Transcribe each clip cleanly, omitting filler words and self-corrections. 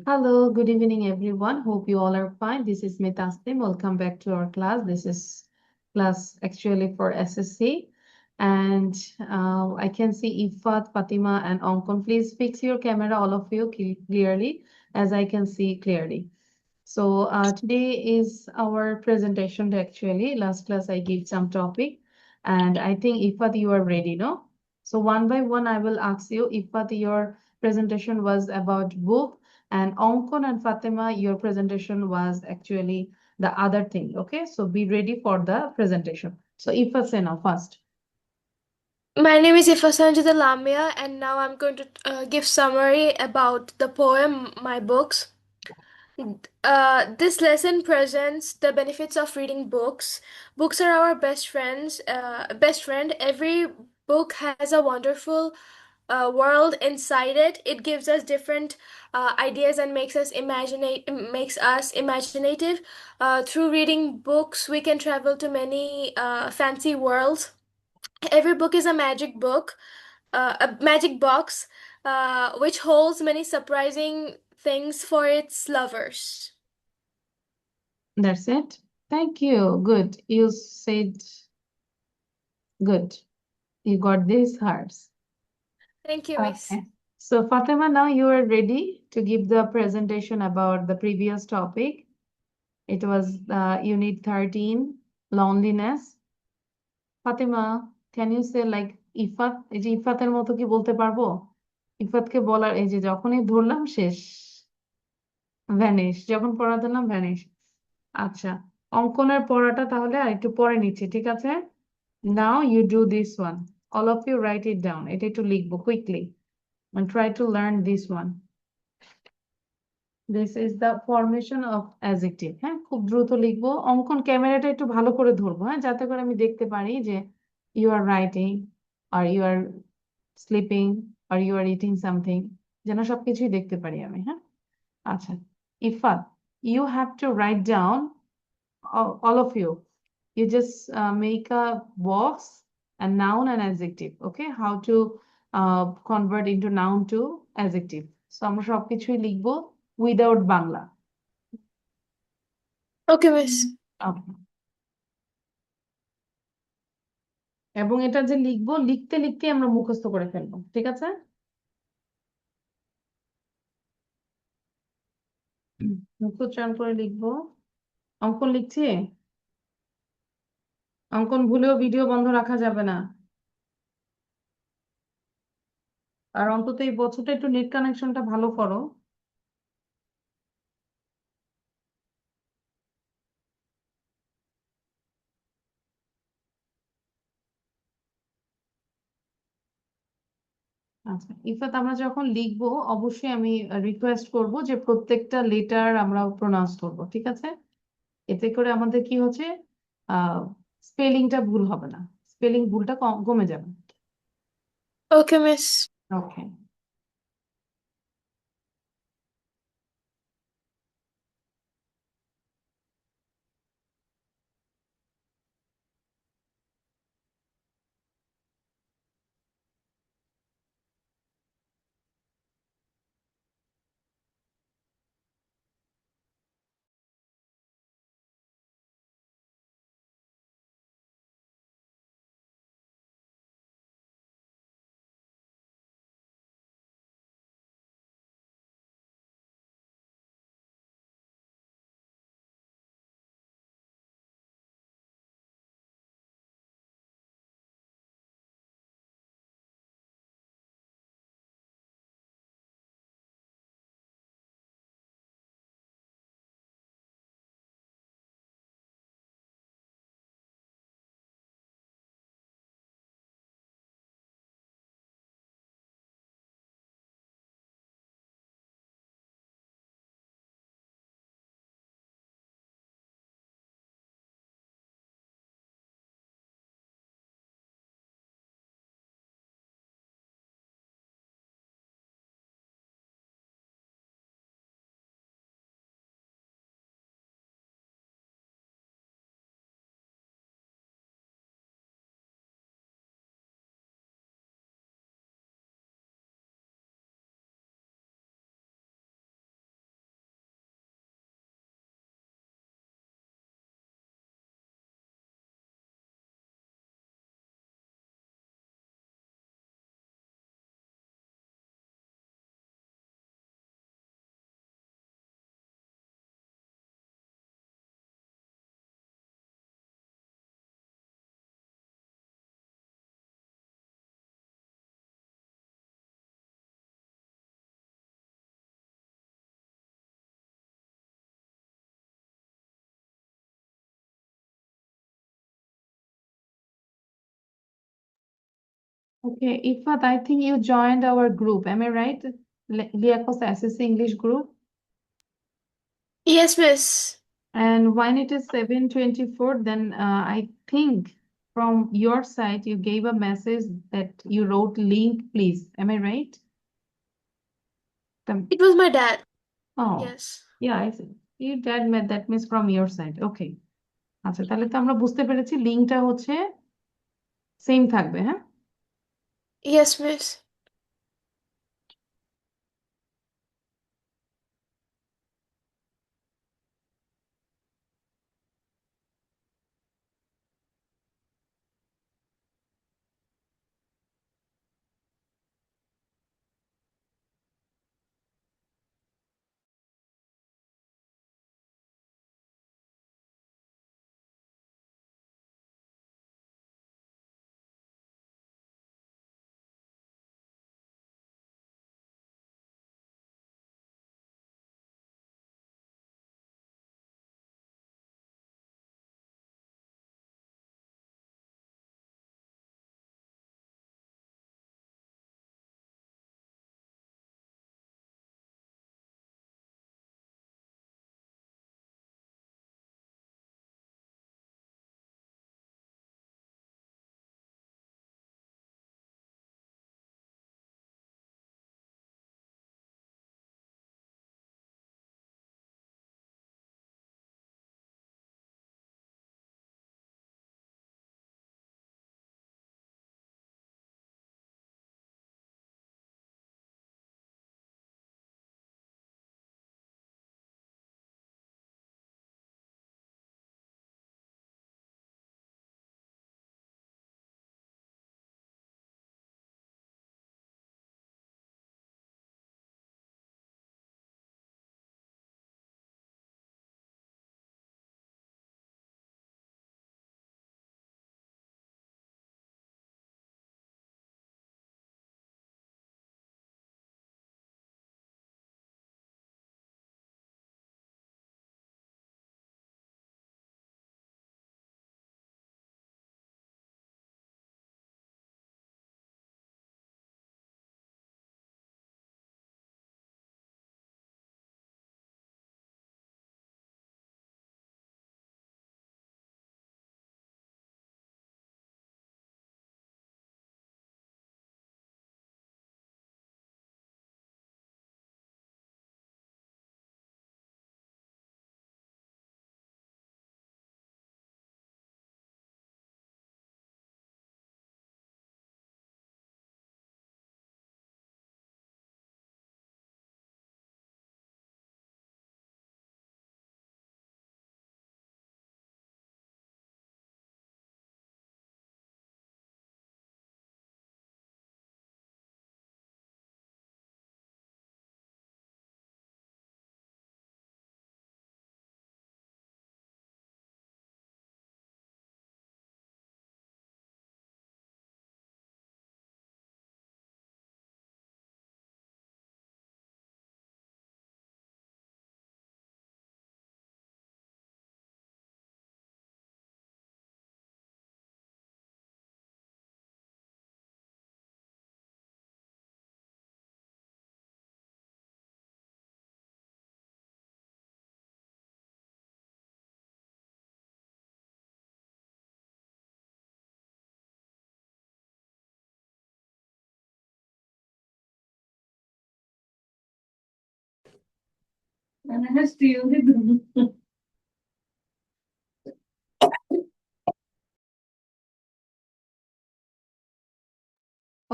Hello, good evening, everyone. Hope you all are fine. This is Mitastim. Welcome back to our class. This is class actually for SSC. And I can see Ifat, Fatima, and Onkon. Please fix your camera, all of you, clearly, as I can see clearly. So today is our presentation day, actually. Last class I gave some topic. And I think Ifat, you are ready, no? So one by one, I will ask you, Ifat, your presentation was about book, and Onkon and Fatima, your presentation was actually the other thing. Okay, so be ready for the presentation. So Ifat, say now first. My name is Ifasanjita Lamia, and now I'm going to give summary about the poem My Books. This lesson presents the benefits of reading books. Books are our best friends. Best friend. Every book has a wonderful world inside it. It gives us different ideas and makes us imaginative. Through reading books, we can travel to many fancy worlds. Every book is a magic box, which holds many surprising things for its lovers. That's it. Thank you. Good. You said good. You got these hearts. Thank you, Miss. Okay. So Fatima, now you are ready to give the presentation about the previous topic. It was Unit 13, loneliness. Fatima, can you say like Ifat এই যে ইফাতের মতো কি বলতে পারবো? ইফাতকে বলার এই যে যখনই ধরলাম শেষ, ভ্যানিশ, যখন পড়া ধরলাম ভ্যানিশ। আচ্ছা, অঙ্কনের পড়াটা তাহলে আর একটু পরে নিচ্ছি, ঠিক আছে? Now you do this one. All of you write it down. এটা একটু লিখবো quickly and try to learn this one. This is the formation of adjective. হ্যাঁ, খুব দ্রুত লিখবো। অঙ্কন ক্যামেরাটা একটু ভালো করে ধরবো, হ্যাঁ, যাতে করে আমি দেখতে পারি যে you are writing or you are sleeping or you are eating something, যেন সবকিছুই দেখতে পারি আমি, হ্যাঁ। আচ্ছা, Ifat, you have to write down, all of you, you just make a box, a noun and adjective. Okay, how to convert into noun to adjective. So আমরা সবকিছুই লিখবো without Bangla. Okay, Miss. Okay. এবং এটা যে লিখবো, লিখতে লিখতে আমরা মুখস্থ করে ফেলবো, ঠিক আছে? মুখোচ্চারণ করে লিখবো। অঙ্কন লিখছি। অঙ্কন ভুলেও ভিডিও বন্ধ রাখা যাবে না। আর অন্তত এই বছরটা একটু নেট কানেকশনটা ভালো করো। আচ্ছা ইফাত, আমরা যখন লিখবো অবশ্যই আমি রিকোয়েস্ট করব যে প্রত্যেকটা লেটার আমরা প্রোনাউন্স করব, ঠিক আছে? এতে করে আমাদের কি হচ্ছে, আহ স্পেলিংটা ভুল হবে না, স্পেলিং ভুলটা কমে যাবে। Okay, Miss. Okay. Okay, Ifat, I think you joined our group. Am I right? Liakos SSC English group. Yes, miss. And when it is 7:24, then I think from your side you gave a message that you wrote link, please. Am I right? It was my dad. Oh, Yes. yeah, I see. You did met that means from your side. Okay. আচ্ছা, তাহলে তো আমরা বুঝতে পেরেছি লিঙ্কটা হচ্ছে same থাকবে, হ্যাঁ? Yes, miss.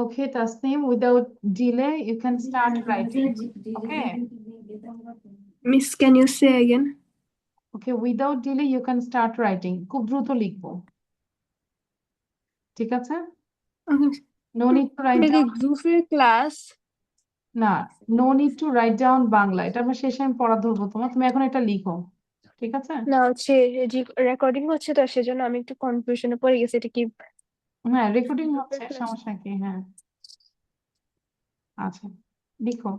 Okay, Tasneem, without delay, you can start writing. Okay. Miss, can you say again? Okay, without delay, you can start writing. খুব দ্রুত লিখবো। ঠিক আছে? Okay. No need to write এটা কি down. গ্রুপের ক্লাস? না, no need to write down Bangla. এটা আমরা শেষে আমি পড়া ধরবো তোমার। তুমি এখন এটা লিখো। ঠিক আছে? না, হচ্ছে রেকর্ডিং হচ্ছে তো, সেজন্য আমি একটু কনফিউশনে পড়ে গেছি। এটা কি হ্যাঁ, রেকর্ডিং গ্রুপের হচ্ছে, ক্লাস? সমস্যা কি? হ্যাঁ, আচ্ছা, লিখো।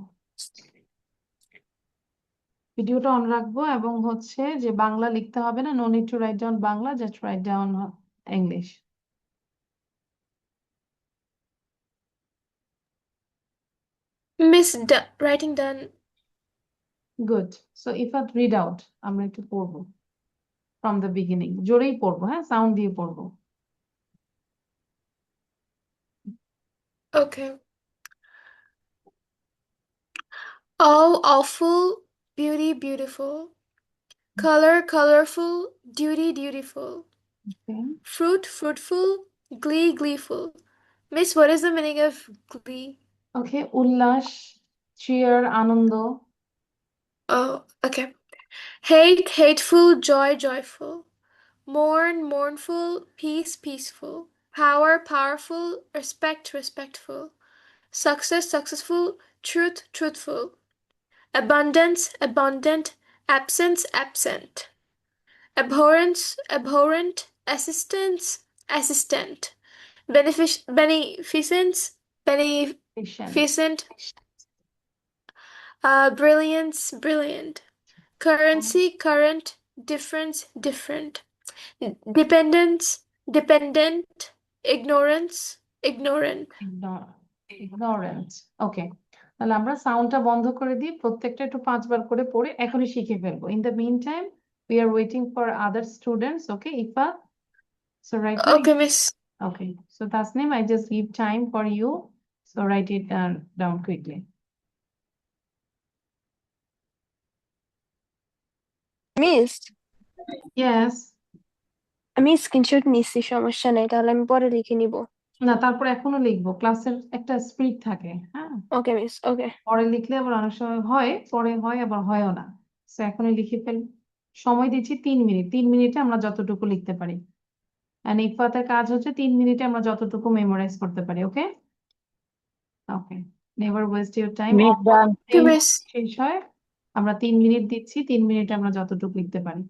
ভিডিওটা অন রাখবো এবং হচ্ছে যে বাংলা লিখতে হবে না, no need to write down Bangla, just write down English. Miss, writing done. Good so Ifat read out আমরা একটু পড়বো ফ্রম দ্য বিগিনিং জোরেই পড়বো হ্যাঁ সাউন্ড দিয়ে পড়বো Okay. All awful, beauty beautiful. Color colorful, duty dutiful. Fruit fruitful, glee gleeful. Miss, what is the meaning of glee? ওকে উল্লাস chair আনন্দ Oh, okay. Hate hateful, joy joyful. Mourn mournful, peace peaceful. Power powerful, respect respectful. Success successful, truth truthful. Abundance abundant, absence absent. Abhorrence abhorrent, assistance assistant. Beneficence beneficent. Brilliance brilliant. Currency current, difference different. Dependence dependent, ignorance ignorant. Ignorant okay তাহলে আমরা সাউন্ডটা বন্ধ করে দিই প্রত্যেকটা একটু 5 বার করে পড়ে এখনই শিখে ফেলবো in the mean time we are waiting for other students okay Ifa so right now Okay, Miss. okay so Tasnim I just give time for you so write it down quickly miss yes আমি screenshot নিচ্ছি, সমস্যা নাই, তাহলে আমি পরে লিখে নিব। না তারপর এখনো লিখবো ক্লাসের একটা স্পিড থাকে হ্যাঁ ওকে মিস, ওকে। পরে লিখলে আবার অনেক সময় হয় পরে হয় আবার হয়ও না তো এখনই লিখে ফেল সময় দিচ্ছি 3 মিনিট 3 মিনিটে আমরা যতটুকু লিখতে পারি এন্ড ইফাতের কাজ হচ্ছে 3 মিনিটে আমরা যতটুকু মেমোরাইজ করতে পারি okay okay never waste your time miss done Okay, Miss. শেষ হয় আমরা 3 মিনিট দিচ্ছি 3 মিনিটে আমরা যতটুকু লিখতে পারি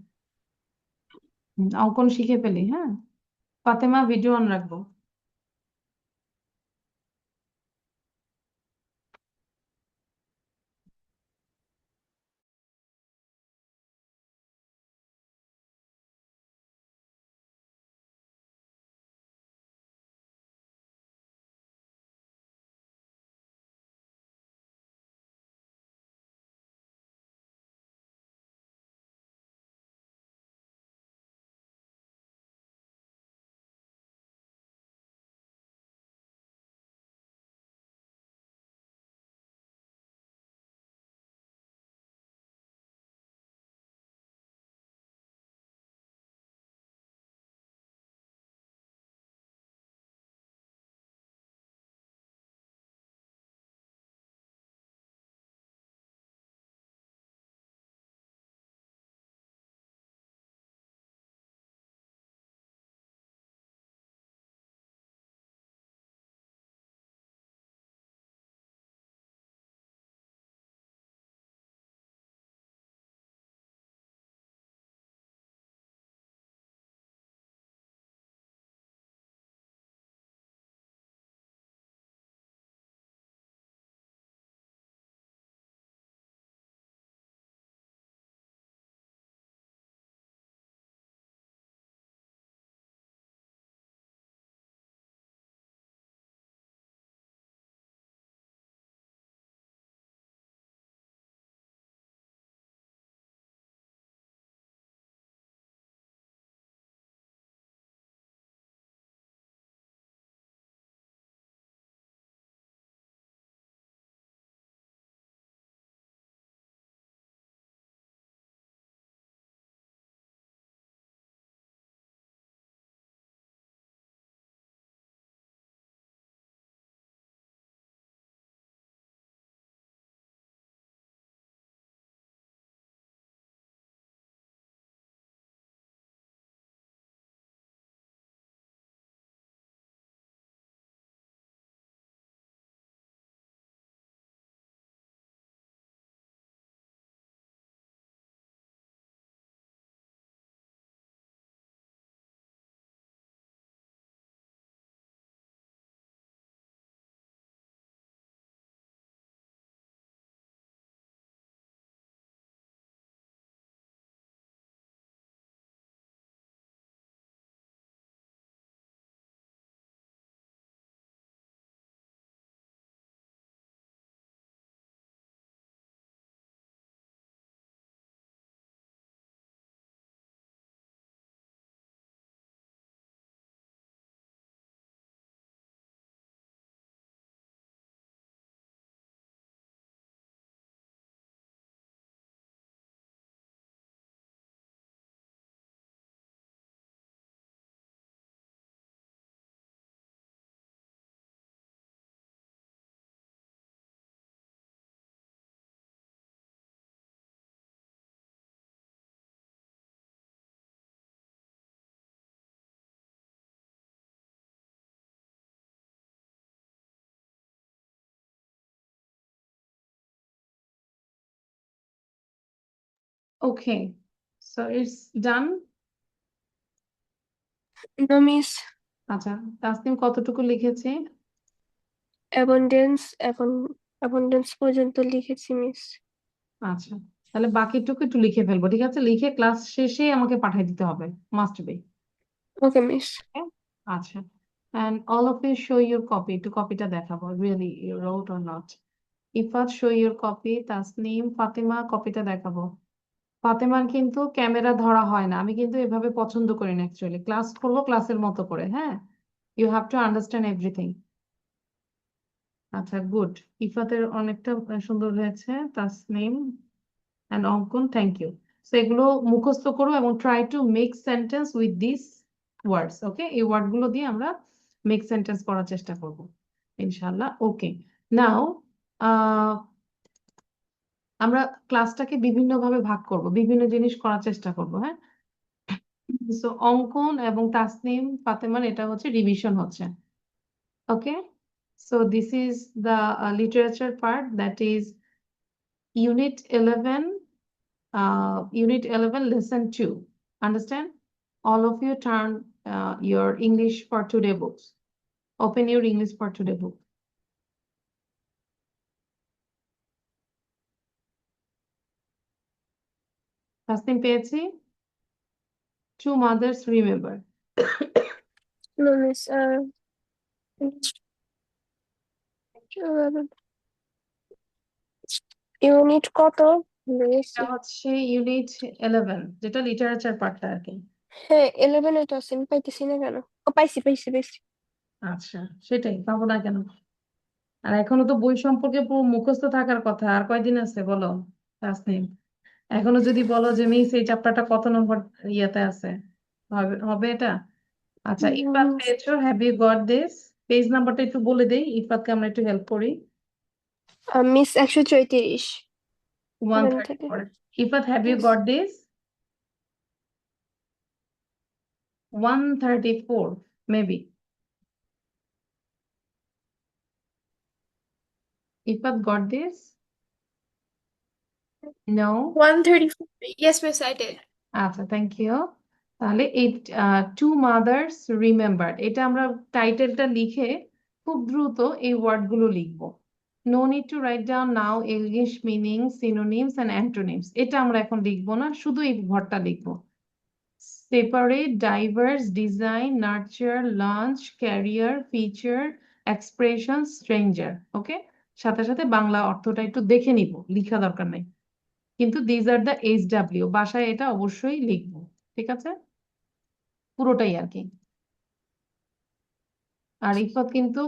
অঙ্কন শিখে ফেলি হ্যাঁ ফাতেমা ভিডিও অন রাখবো Okay, so it's done. No, miss. আচ্ছা, তাসনিম কতটুকু লিখেছে? অ্যাবন্ডেন্স পর্যন্ত লিখেছি মিস। আচ্ছা, তাহলে বাকিটুকু একটু লিখে ফেলবো, ঠিক আছে? লিখে ক্লাস শেষে আমাকে পাঠিয়ে দিতে হবে, মাস্ট বি। Okay miss. আচ্ছা, and all of you show your copy, একটু কপিটা দেখাবো, really you wrote or not. Ifat show your copy, Tasnim, Fatema কপিটা দেখাবো। ফাতেমার কিন্তু ক্যামেরা ধরা হয় না, আমি কিন্তু এভাবে পছন্দ করি না অ্যাকচুয়ালি। ক্লাস করবো ক্লাসের মতো করে, হ্যাঁ, you have to understand everything. আচ্ছা, গুড। ইফাতের অনেকটা সুন্দর হয়েছে, Tasnim and Ankon, thank you. So এগুলো মুখস্থ করো এবং try to make sentence with this words. Okay, এই ওয়ার্ড গুলো দিয়ে আমরা মেক সেন্টেন্স করার চেষ্টা করব ইনশাল্লাহ। ওকে, নাও আমরা ক্লাসটাকে বিভিন্ন ভাবে ভাগ করব, বিভিন্ন জিনিস করার চেষ্টা করব, হ্যাঁ। সো অঙ্কন এবং তাসনিম, ফাতেমান, এটা হচ্ছে রিভিশন হচ্ছে। Okay, so this is the literature part, that is unit 11, Unit 11, Lesson 2. Understand? All of you turn your English for Today books. Open your English for Today book. Tasnim পেয়েছি? Two mothers remember. No miss. Unit কত? এটা হচ্ছে Unit 11, যেটা literature পার্টটা আর কি। হ্যাঁ 11 তো আছে, আমি পাইতেছি না কেন? ও পাইছি পাইছি পাইছি। আচ্ছা, সেটাই, পাবো না কেন? আর এখনো তো বই সম্পর্কে পুরো মুখস্থ থাকার কথা, আর কয়দিন আছে বলো তাসনিম? এখনো যদি বলো যে মিস এই চ্যাপ্টারটা কত নম্বর ইয়েতে আছে, হবে হবে এটা? আচ্ছা, ইফাত পেয়েছো, have you got this? Page নাম্বারটা একটু বলে দেই, ইফাতকে আমরা একটু হেল্প করি। Miss 134। 134. Ifat, have you Yes. Got this? 134 maybe. Ifat got this? No? 134. Yes, miss, I did. আচ্ছা, থ্যাংক ইউ। তাহলে এই টু মাদার্স রিমেম্বার, এটা আমরা টাইটেলটা লিখে খুব দ্রুত এই ওয়ার্ডগুলো লিখবো। No need to write down now English meaning, synonyms and antonyms, এটা আমরা এখন লিখবো না, শুধু এই ঘরটা লিখবো। Separate, diverse, design, nurture, launch, career, feature, expression, stranger. Okay, সাথে সাথে বাংলা অর্থটা একটু দেখে নিব, লিখা দরকার নাই, কিন্তু দিজ আর দ্য HW, বাসায় এটা অবশ্যই লিখবো, ঠিক আছে? পুরোটাই আর কি। আর ইফাত কিন্তু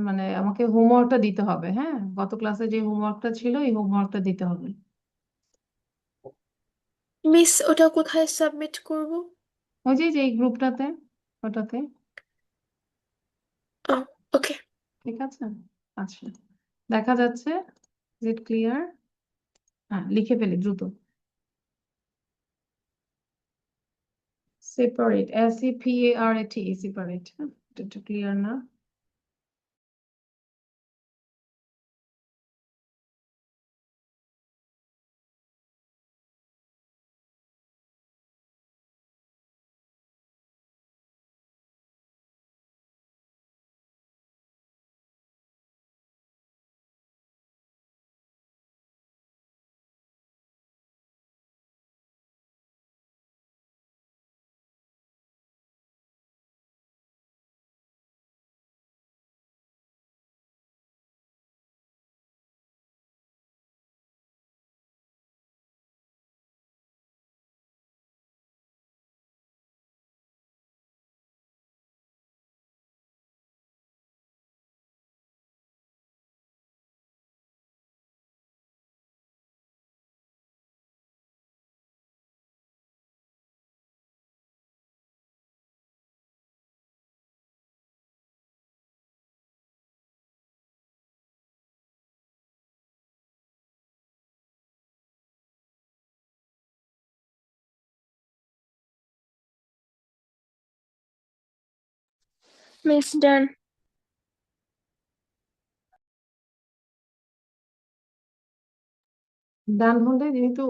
মানে আমাকে হোমওয়ার্কটা দিতে হবে, হ্যাঁ, গত ক্লাসে যে হোমওয়ার্কটা ছিল এই হোমওয়ার্কটা দিতে হবে। মিস, ওটা কোথায় সাবমিট করব? ওই যে এই গ্রুপটাতে, ওটাতে, ওকে। ঠিক আছে? আচ্ছা, দেখা যাচ্ছে? Is it clear? হ্যাঁ, লিখে ফেলি দ্রুত। সেপারেট, SEPARAT, সেপারেট, এটা একটু ক্লিয়ার না? মিস ডান। ডান হলে যেহেতু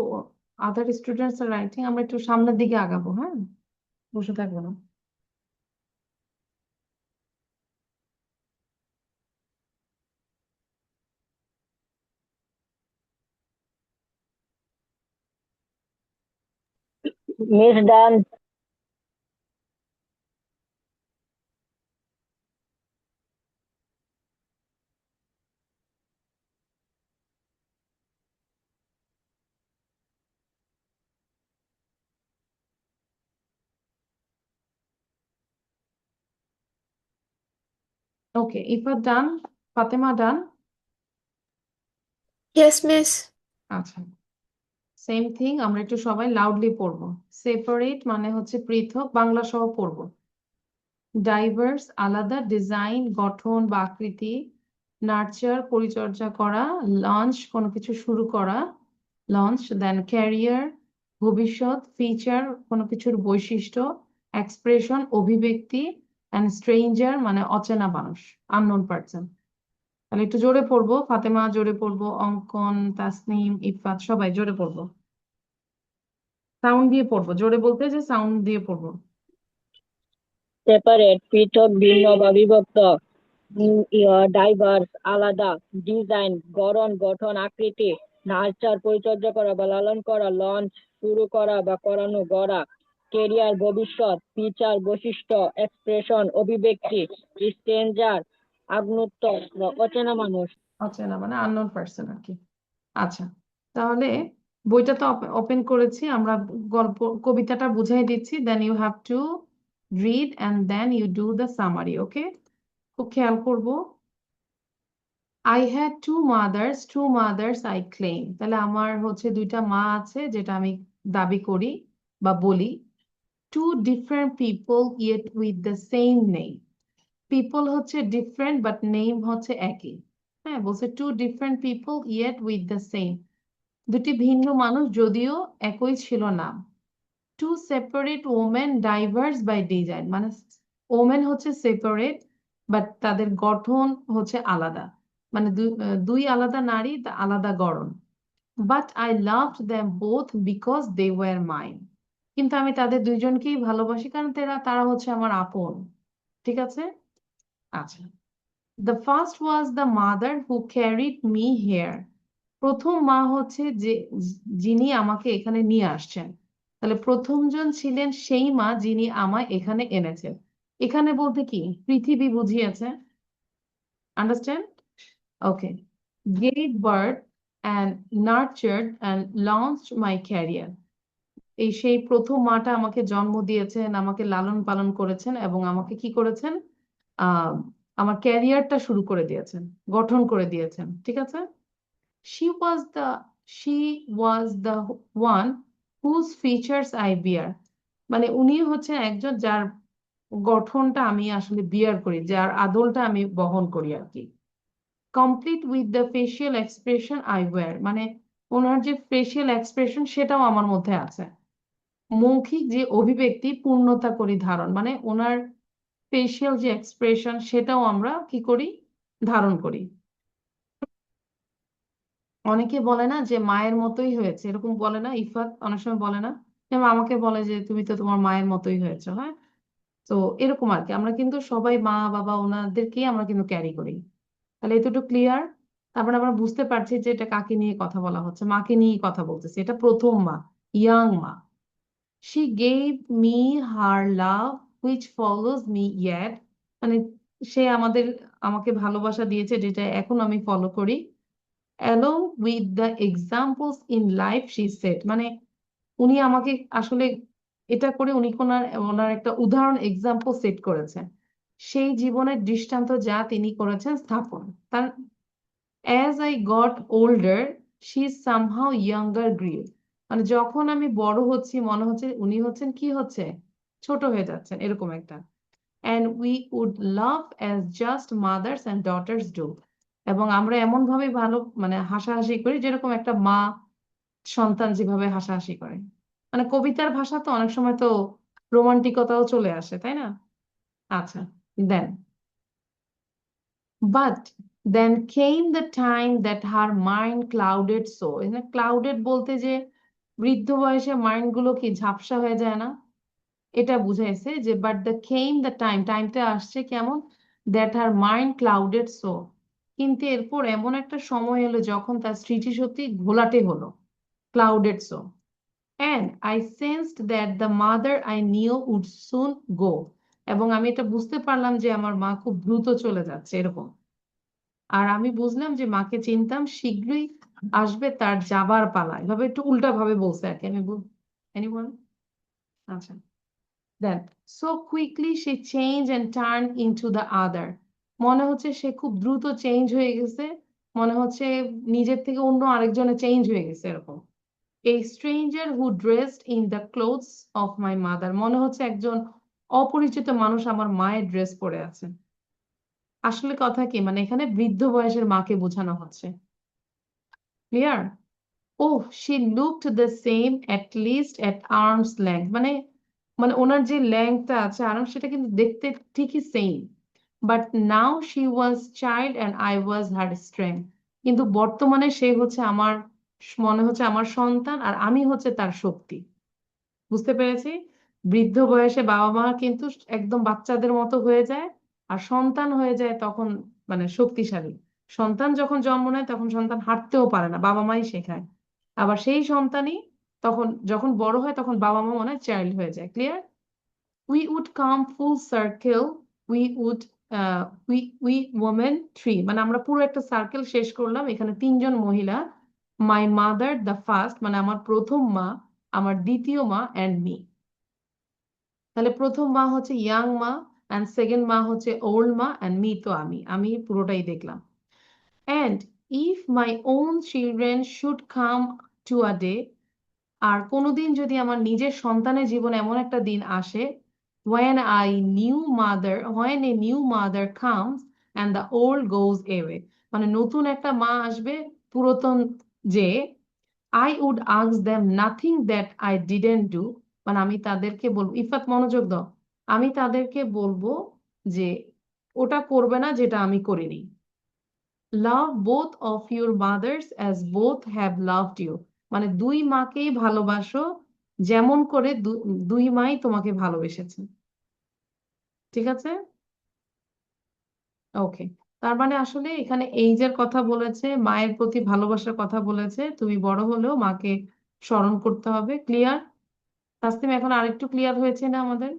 আদার স্টুডেন্টস আর রাইটিং, আমরা একটু সামনের দিকে আগাবো, হ্যাঁ, বসে থাকবো না। Miss done. ওকে, ইফাত ডান, ফাতেমা ডান। Yes, miss. আচ্ছা, সেম থিং, আমরা একটু সবাই লাউডলি পড়বো। সেপারেট মানে হচ্ছে পৃথক, বাংলা সহ পড়বো। ডাইভার্স আলাদা, ডিজাইন গঠন বা আকৃতি, নার্চার পরিচর্যা করা, লঞ্চ কোনো কিছু শুরু করা, লঞ্চ, দেন ক্যারিয়ার ভবিষ্যৎ, ফিচার কোনো কিছুর বৈশিষ্ট্য, এক্সপ্রেশন অভিব্যক্তি, অ্যান্ড স্ট্রেঞ্জার মানে অচেনা মানুষ, আননোন পার্সন। তাহলে একটু জোরে পড়বো, ফাতেমা জোরে পড়বো, অঙ্কন, তাসনিম, ইফাত সবাই জোরে পড়বো, সাউন্ড দিয়ে পড়বো, জোরে বলতে যে সাউন্ড দিয়ে পড়বো। সেপারেট পৃথক, ভিন্ন বা বিভক্ত। ডাইভার্স আলাদা, ডিজাইন গড়ন গঠন আকৃতি, নার্চার পরিচর্যা করা বা লালন করা, লঞ্চ শুরু করা বা করানো গড়া, কেরিয়ার ভবিষ্যৎ, ফিচার বৈশিষ্ট্য, এক্সপ্রেশন অভিব্যক্তি, স্ট্রেঞ্জার আগ্নেয়ত্ব বা অচেনা মানুষ। অচেনা মানে আননোন পার্সন আর কি। আচ্ছা, তাহলে বইটা তো ওপেন করেছি আমরা, গল্প কবিতাটা বুঝাই দিচ্ছি, then you have to read and then you do the summary. Okay, খুব খেয়াল করবো। I had two mothers I claim, তাহলে আমার হচ্ছে দুইটা মা আছে যেটা আমি দাবি করি বা বলি। Two different people yet with the same name, people হচ্ছে ডিফারেন্ট বাট নেম হচ্ছে একই। হ্যাঁ, বলছে two different people yet with the same, দুটি ভিন্ন মানুষ যদিও একই ছিল নাম। Two separate women diverse by design, মানে ওমেন হচ্ছে সেপারেট বাট তাদের গঠন হচ্ছে আলাদা, মানে দুই আলাদা নারী, আলাদা গড়ন। But I loved them both because they were mine, কিন্তু আমি তাদের দুইজনকেই ভালোবাসি কারণ তারা হচ্ছে আমার আপন। ঠিক আছে, আচ্ছা। The first was the mother who carried me hair, প্রথম মা হচ্ছে যে যিনি আমাকে এখানে নিয়ে আসছেন, তাহলে প্রথমজন ছিলেন সেই মা যিনি আমায় এখানে এনেছেন। এখানে বলতে কি পৃথিবী বুঝিয়েছে, understand? Okay, gave birth and নার্চার্ড and launched my career, এই সেই প্রথম মাটা আমাকে জন্ম দিয়েছেন, আমাকে লালন পালন করেছেন এবং আমাকে কি করেছেন, আহ আমার ক্যারিয়ারটা শুরু করে দিয়েছেন, গঠন করে দিয়েছেন। ঠিক আছে, she was the she was the one whose features I bear, মানে উনি হচ্ছেন একজন যার গঠনটা আমি আসলে বিয়ার করি, যার আদলটা আমি বহন করি আর কি। Complete with the facial expression I wear, মানে ওনার যে ফেসিয়াল এক্সপ্রেশন সেটাও আমার মধ্যে আছে। মৌখিক যে অভিব্যক্তি পূর্ণতা করি ধারণ, মানে ওনার ফেসিয়াল যে এক্সপ্রেশন সেটাও আমরা কি করি, ধারণ করি। অনেকে বলে না যে মায়ের মতোই হয়েছে, এরকম বলে না, ইফাত অনেক সময় বলে না, যেমন আমাকে বলে যে তুমি তো তোমার মায়ের মতোই হয়েছো। হ্যাঁ, তো এরকম আর কি, আমরা কিন্তু সবাই মা বাবা ওনাদেরকেই আমরা কিন্তু ক্যারি করি। তাহলে এতটুকু ক্লিয়ার? তারপরে আমরা বুঝতে পারছি যে এটা কাকে নিয়ে কথা বলা হচ্ছে, মাকে নিয়ে কথা বলতেছি, এটা প্রথম মা, ইয়াং মা। She gave me her love which follows me yet, মানে সে আমাকে ভালোবাসা দিয়েছে যেটা এখন আমি ফলো করি। along with the examples in life she said, মানে উনি আমাকে আসলে এটা করে উনি ওনার একটা উদাহরণ এক্সাম্পল সেট করেছেন, সেই জীবনের দৃষ্টান্ত যা তিনি করেছেন স্থাপন। তার as I got older she somehow younger grew, মানে যখন আমি বড় হচ্ছি মনে হচ্ছে উনি হচ্ছেন কি হচ্ছে, ছোট হয়ে যাচ্ছেন, এরকম একটা। and we would love as just mothers and daughters do, এবং আমরা এমন ভাবে ভালো মানে হাসাহাসি করি যেরকম একটা মা সন্তান যেভাবে হাসাহাসি করে, মানে কবিতার ভাষা তো অনেক সময় তো রোমান্টিকতাও চলে আসে, তাই না? আচ্ছা, দেন but then came the time that her mind clouded, so এখানে clouded বলতে যে বৃদ্ধ বয়সে মাইন্ড গুলো কি ঝাপসা হয়ে যায় না? এটা বুঝাইছে যে বাট দ্য টাইমটা আসছে কেমন, that her mind clouded so, কিন্তু এরপর এমন একটা সময় এলো যখন তার স্মৃতিশক্তি ঘোলাটে হলো, clouded so, and I sensed that the mother I knew would soon go, এবং আমি এটা বুঝতে পারলাম যে আমার মা খুব দ্রুত চলে যাচ্ছে এরকম। আর আমি বুঝলাম যে মাকে চিনতাম, শীঘ্রই আসবে তার যাবার পালা। এভাবে একটু উল্টা ভাবে বলছে আর কি, আমি এনিওয়ান? আচ্ছা, then so quickly she change and turn into the other, মনে হচ্ছে সে খুব দ্রুত চেঞ্জ হয়ে গেছে, মনে হচ্ছে নিজের থেকে অন্য আরেকজনে চেঞ্জ হয়ে গেছে এরকম। A stranger who dressed in the clothes of my mother, মনে হচ্ছে একজন অপরিচিত মানুষ আমার মায়ের ড্রেস পরে আছে। আসলে কথা কি, মানে এখানে বৃদ্ধ বয়সের মাকে বোঝানো হচ্ছে। Clear? Oh, she looked the same at least at arms length, মানে মানে ওনার যে লেংথটা আছে আর্ম, সেটা কিন্তু দেখতে ঠিকই same, but now she was child and I was her strength, কিন্তু বর্তমানে সে হচ্ছে আমার, মনে হচ্ছে আমার সন্তান আর আমি হচ্ছে তার শক্তি। বুঝতে পেরেছি? বৃদ্ধ বয়সে বাবা মা কিন্তু একদম বাচ্চাদের মতো হয়ে যায়, আর সন্তান হয়ে যায় তখন মানে শক্তিশালী। সন্তান যখন জন্ম নেয় তখন সন্তান হাঁটতেও পারে না, বাবা মাই শেখায়। আবার সেই সন্তানই তখন যখন বড় হয় তখন বাবা মা মনে হয় চাইল্ড হয়ে যায়। Clear? We would come full circle, we would we women three, মানে আমরা পুরো একটা সার্কেল শেষ করলাম, এখানে তিনজন মহিলা, মাই মাদার দ্য ফার্স্ট, মানে আমার প্রথম মা, আমার দ্বিতীয় মা, অ্যান্ড মি। তাহলে প্রথম মা হচ্ছে ইয়াং মা, অ্যান্ড সেকেন্ড মা হচ্ছে ওল্ড মা, অ্যান্ড মি তো আমি পুরোটাই দেখলাম। And if my own children should come to a day, আর কোনোদিন যদি আমার নিজের সন্তানের জীবনে এমন একটা দিন আসে, when a new mother comes and the old goes away, মানে নতুন একটা মা আসবে, পুরাতন যে, I would ask them nothing that I didn't do, মানে আমি তাদেরকে বলবো, ইফাত মনোযোগ দাও, আমি তাদেরকে বলবো যে ওটা করবে না যেটা আমি করিনি। Love both of your mothers as both have loved you, মানে দুই মাকেই ভালোবাসো যেমন করে দুই মাই তোমাকে ভালোবেসেছে। ঠিক আছে? ওকে, তার মানে আসলে এখানে এইজের কথা বলেছে, মায়ের প্রতি ভালোবাসার কথা বলেছে, তুমি বড় হলেও মাকে স্মরণ করতে হবে। ক্লিয়ার? তাসলিম, এখন আরেকটু ক্লিয়ার হয়েছে না আমাদের?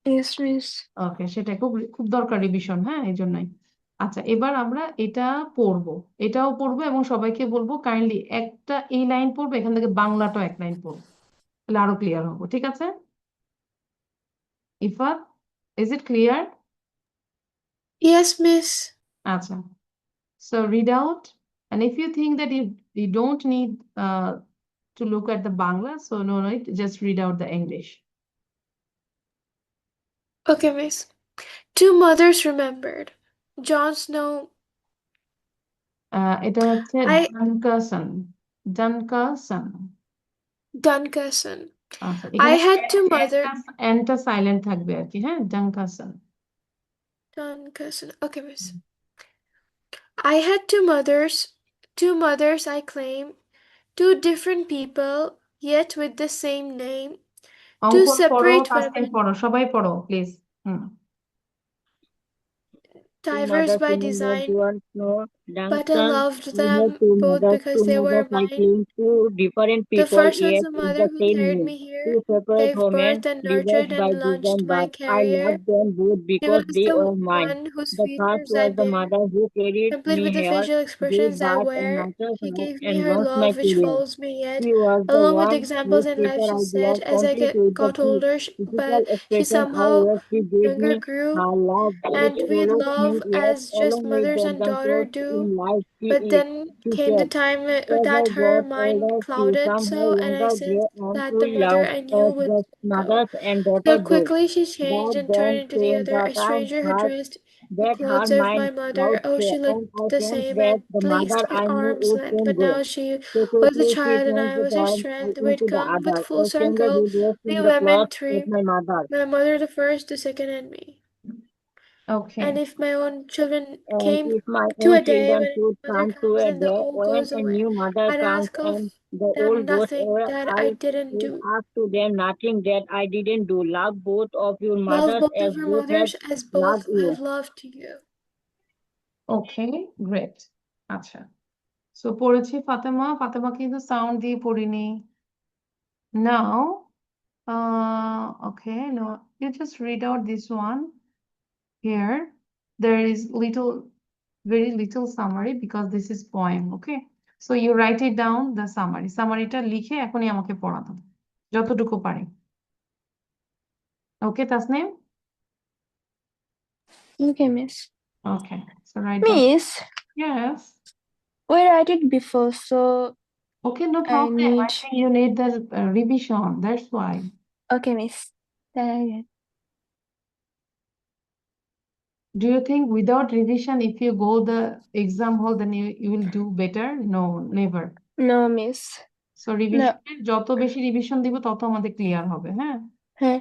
Yes miss. ওকে, সেটা খুব খুব দরকারি বিষয়, হ্যাঁ, এই জন্যই। আচ্ছা, এবার আমরা এটা পড়বো, এটাও পড়বো, এবং সবাইকে বলবো কাইন্ডলি একটা এই লাইন পড়বো, এখান থেকে বাংলাটাও এক লাইন পড়বো, তাহলে আরো ক্লিয়ার হবো। ঠিক আছে? Ifat, is it clear? Yes, miss. আচ্ছা, so read out, and if you think that you don't need to look at the Bangla, so no need, just read out the English. Okay, miss. Two mothers remembered. Jon Snow. এটা হচ্ছে I ডানকাসন। Duncason. আচ্ছা, I এখানে had two mother এনটা silent থাকবে আর কি, হ্যাঁ, ডানকাসন। Duncason. Okay, miss. I had two mothers. Two mothers I claim. Two different people, yet with the same name. Two অঙ্কন পড়ো, separate Taslim women, পড়ো, সবাই পড়ো please. Two diverse mothers by remember design, Jon Snow, but I Duncan. loved I had them two both mothers. because Two they were mothers I mine. claim, two different The people, first was yet the with mother the who same carried name. me here, Two separate gave women, birth and diverse nurtured by and design, launched my but I career. loved them both She because was they the were mine. one whose The first features I was the bear, mother who carried complete me with the here, facial gave expressions I birth and wear. nurtured She her, gave and me her launched my love, which career. follows me yet, She was the along with one examples whose in life, future she I said. belong As I complete with the got older, physical but she expression I somehow wear. She gave me younger grew, her love, and which we follows me, love yet as just along with mothers the and daughter adventures do. in life she But is. then She came the said, time as I that her got mind older, she clouded so, somehow and I younger, gray, sensed and that the truly mother loved I knew as would just go. mothers and So daughters do. quickly she changed But and then turned into the came other, the a time stranger who her dressed the that her clothes of my mind mother. clouds Oh, she and looked I the sensed same that at the least mother at I knew arm's would length, soon but go. now she So was a quickly she child and I changed the was her time strength. into We'd the come other, with full a stranger circle, who dressed we in the women clothes of three, my mother. my mother the first, the second, and me. Okay, And if my own children And came if my to own a day children when a should mother come to comes a and the day old when goes a away, new mother I'd comes ask of and The old ghost Nothing that I I didn't would do. ask to them nothing that I didn't do. Love both of your Love mothers both as of your both have mothers as loved both you. have loved you. Okay, great. আচ্ছা, so পড়েছি ফাতেমা। ফাতেমা কিন্তু sound দিয়ে পড়িনি। নাও, okay, no, you just read out this one. Here, there is very little summary because this is poem, okay? So you write it down, the summary. সামারিটা লিখে এখনই আমাকে পড়া দাও, যতটুকু পারি। Okay, Tasneem? Okay, miss. Okay, so write down. Miss, Yes. we write it before, so Okay, no I problem. I need. think you need the revision. That's why. Okay, miss. Then I get. Do you think without revision, if you go the exam hall, then you will do better? No, never. No, miss. So revision, যত বেশি revision দিব তত আমাদের clear হবে, হ্যাঁ? হ্যাঁ,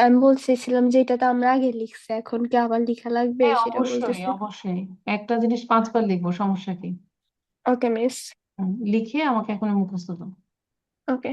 আমি বলতেছিলাম যে এটা তো আমরা আগে লিখছি, এখন কি আবার লেখা লাগবে হ্যাঁ, সেটা অবশ্যই বলতেছি। অবশ্যই একটা জিনিস 5 বার লিখবো, সমস্যা কি? ওকে মিস। লিখে আমাকে এখন মুখস্থ দাও। ওকে।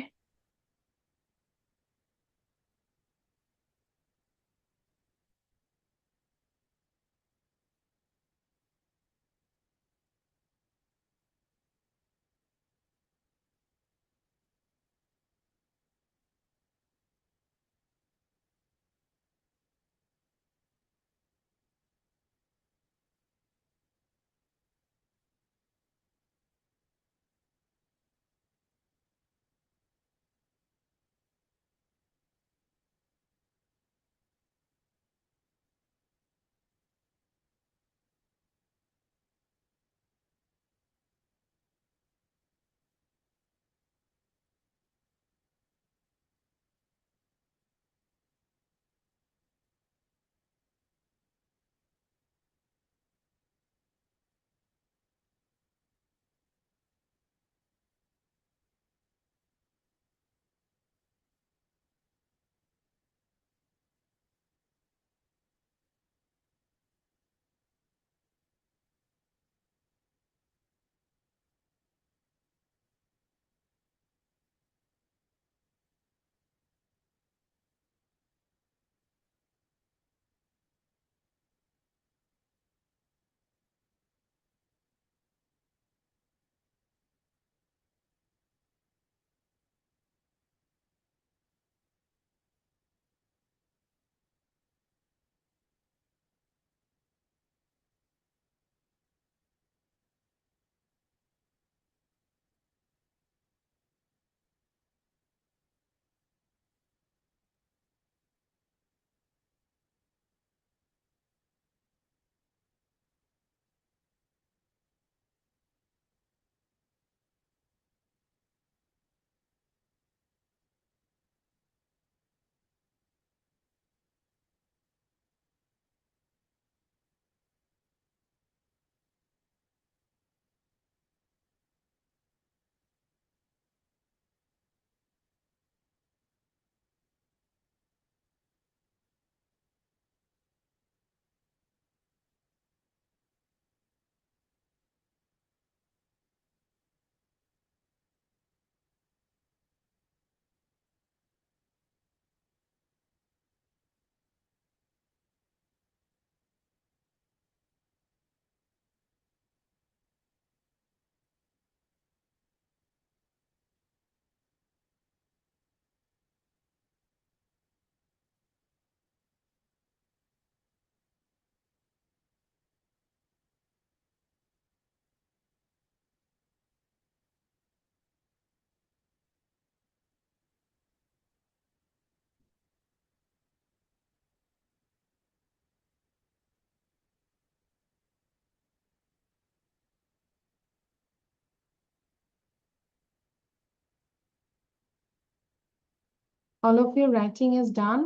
All of your writing is done.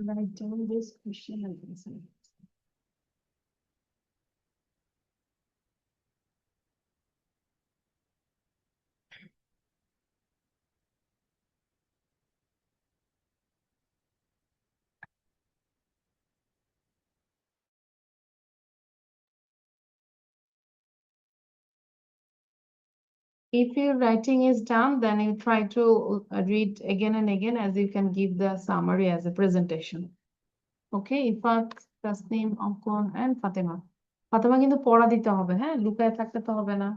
Write down this question and answer. If your writing is done, then you try to read again and again as you can give the summary as a presentation. Okay, Ifat, Tasneem, Ankon, and Fatima. Fatema কিন্তু পড়া দিতে হবে, হ্যাঁ, লুকায় থাকতে তো হবে না।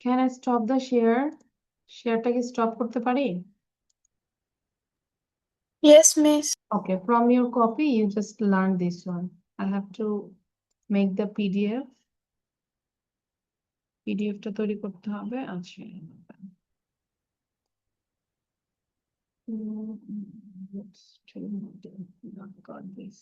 Can I stop the share? শেয়ারটাকে স্টপ করতে পারি? Yes, Miss. Okay, from your copy, you just learn this one. I have to make the PDF. পিডিএফটা তৈরি করতে হবে। আচ্ছা, let's not got this.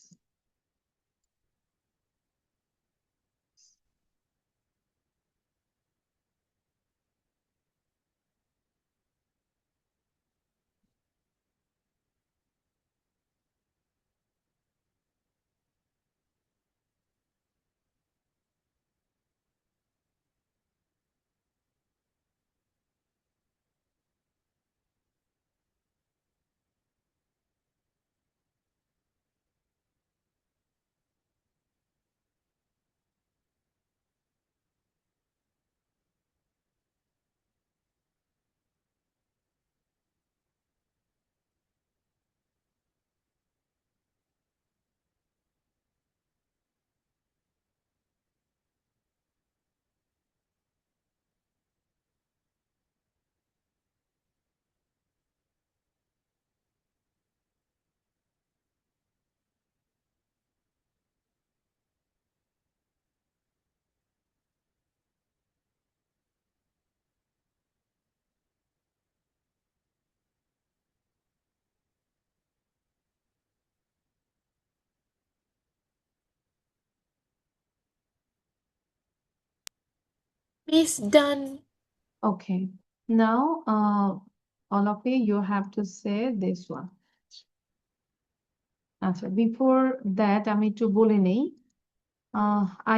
Miss, done. Okay, now all of you have to say this one. আচ্ছা, before that আমি একটু বলে নেই,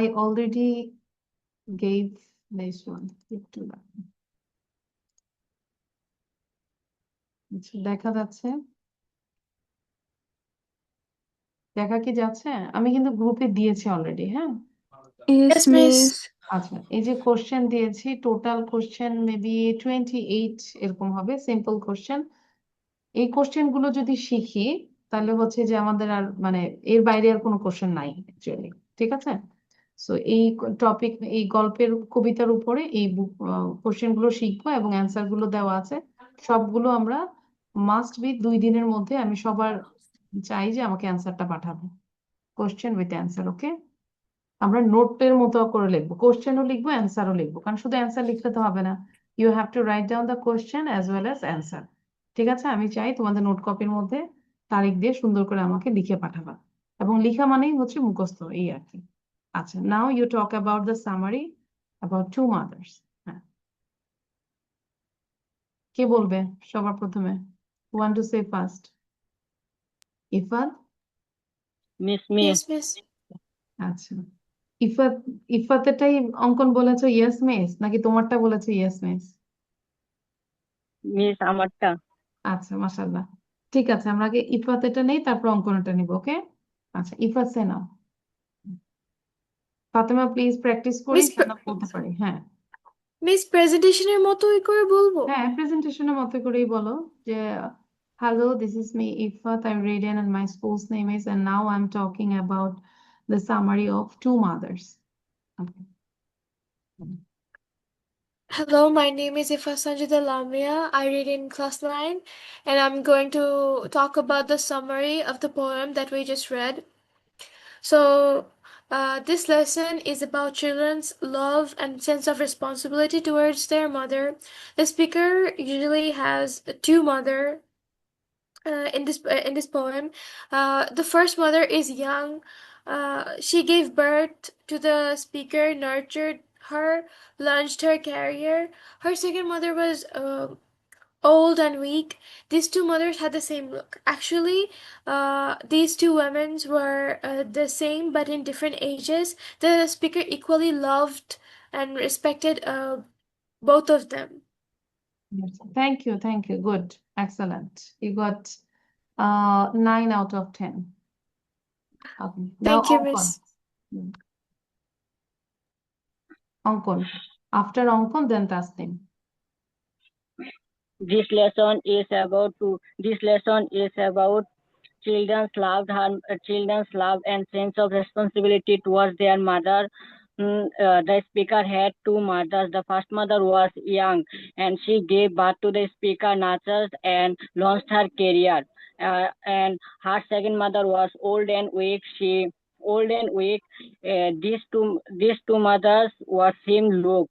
I already gave this one. একটু দাঁড়ান। আচ্ছা, দেখা যাচ্ছে? দেখা কি যাচ্ছে? আমি কিন্তু গ্রুপে দিয়েছি অলরেডি, হ্যাঁ? Yes, Yes, Miss. Miss. আচ্ছা, এই যে কোশ্চেন দিয়েছি, টোটাল কোশ্চেন মেবি 28 এরকম হবে, সিম্পল কোশ্চেন। এই কোশ্চেন গুলো যদি শিখি তাহলে হচ্ছে যে আমাদের আর মানে এর বাইরে আর কোনো কোশ্চেন নাই অ্যাকচুয়ালি, ঠিক আছে? সো এই টপিক, এই গল্পের কবিতার উপরে এই কোশ্চেন গুলো শিখবো এবং অ্যান্সার গুলো দেওয়া আছে, সবগুলো আমরা মাস্ট বি 2 দিনের মধ্যে আমি সবার চাই যে আমাকে অ্যান্সারটা পাঠাবো, কোশ্চেন উইথ অ্যান্সার। ওকে, আমরা নোটের মতো করে লিখবো, কোশ্চেনও লিখবো অ্যান্সারও লিখবো, কারণ শুধু অ্যান্সার লিখলে তো হবে না, you have to write down the question as well as answer. ঠিক আছে, আমি চাই তোমাদের নোট কপির মধ্যে তারিখ দিয়ে সুন্দর করে আমাকে লিখে পাঠাবা, এবং লিখা মানেই হচ্ছে মুখস্থ, এই আর কি। আচ্ছা, now you talk about the summary about two mothers. হ্যাঁ, কে বলবে সবার প্রথমে? One two say first. Ifat? Miss Miss. আচ্ছা, ইফাত, ইফাতেরটাই অঙ্কন বলেছো ইয়েস মিস, নাকি তোমারটা বলেছো ইয়েস মিস? মিস আমারটা। আচ্ছা, মাশাআল্লাহ। ঠিক আছে, আমরা আগে ইফাতেরটা নেই, তারপর অঙ্কনটা নিব, ওকে? আচ্ছা, ইফাত সে নাও। ফাতেমা প্লিজ প্র্যাকটিস করি Miss, যেন বলতে পারি। হ্যাঁ Miss প্রেজেন্টেশনের মতোই করে বলবো। হ্যাঁ, প্রেজেন্টেশনের মতো করেই বলো যে hello, this is me Ifat, I'm Radian and my school's name is, and now I'm talking about the summary of two mothers. Okay. Hello, my name is Ifa Sanjida Lamia. I read in class 9, and I'm going to talk about the summary of the poem that we just read. So, this lesson is about children's love and sense of responsibility towards their mother. The speaker usually has two mother in this poem. The first mother is young. She gave birth to the speaker, nurtured her, launched her career. Her second mother was old and weak. These two mothers had the same look. Actually, these two women were the same but in different ages. The speaker equally loved and respected both of them. Yes. Thank you. Good. Excellent. You got 9 out of 10. Okay. Now Thank you, Onkon. Miss. Hmm. Onkon. After Onkon, then Tasnim. This lesson is about children's love and sense of responsibility towards their mother. The speaker had two mothers. The first mother was young, and she gave birth to the speaker, nurtured and launched her career. And her second mother was old and weak. These two mothers were same look,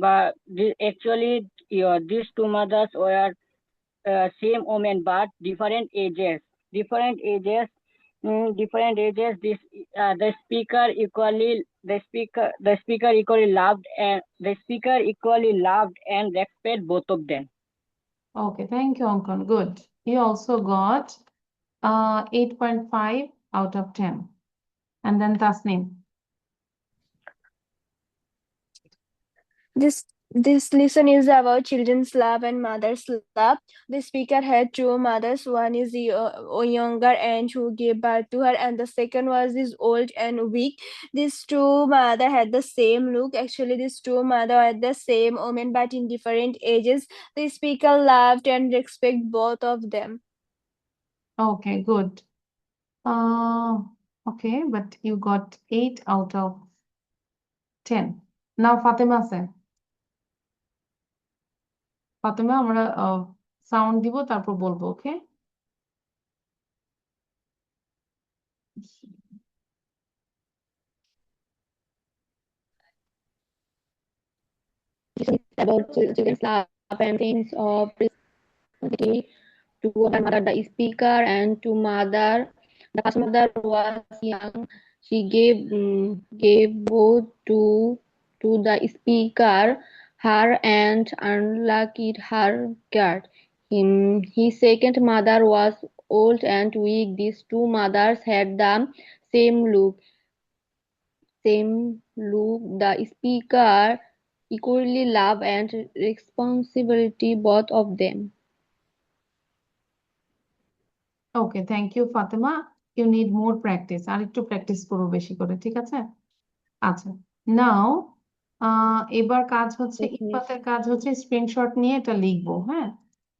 but these two mothers were same woman but different ages. Different ages. Different ages. The speaker equally loved and respect both of them. Okay, thank you, Onkon. Good. You also got 8.5 out of 10. And then Tasnim. This lesson is about children's love and mother's love. The speaker had two mothers. One is younger and who gave birth to her, and the second was this old and weak. These two mother had the same look. Actually, these two mother had the same woman, but in different ages. The speaker loved and respect both of them. Okay, good. Okay, but you got 8 out of 10. Now Fatima sir. Fatema, আমরা sound দিব, তারপর বলবো, ওকে? About children's love and sense of responsibility toward their mother. The speaker and to mother. The first mother was young. She gave both to the speaker, her and unlucky her guard. His second mother was old and weak. These two mothers had the same look. The speaker equally love and responsibility both of them. Okay, thank you Fatema. You need more practice, আর একটু practice করবো বেশি করে, ঠিক আছে? আচ্ছা, নাও এবার কাজ হচ্ছে, Yes, miss. ইফাতের কাজ হচ্ছে স্ক্রিনশট নিয়ে এটা লিখবো। হ্যাঁ,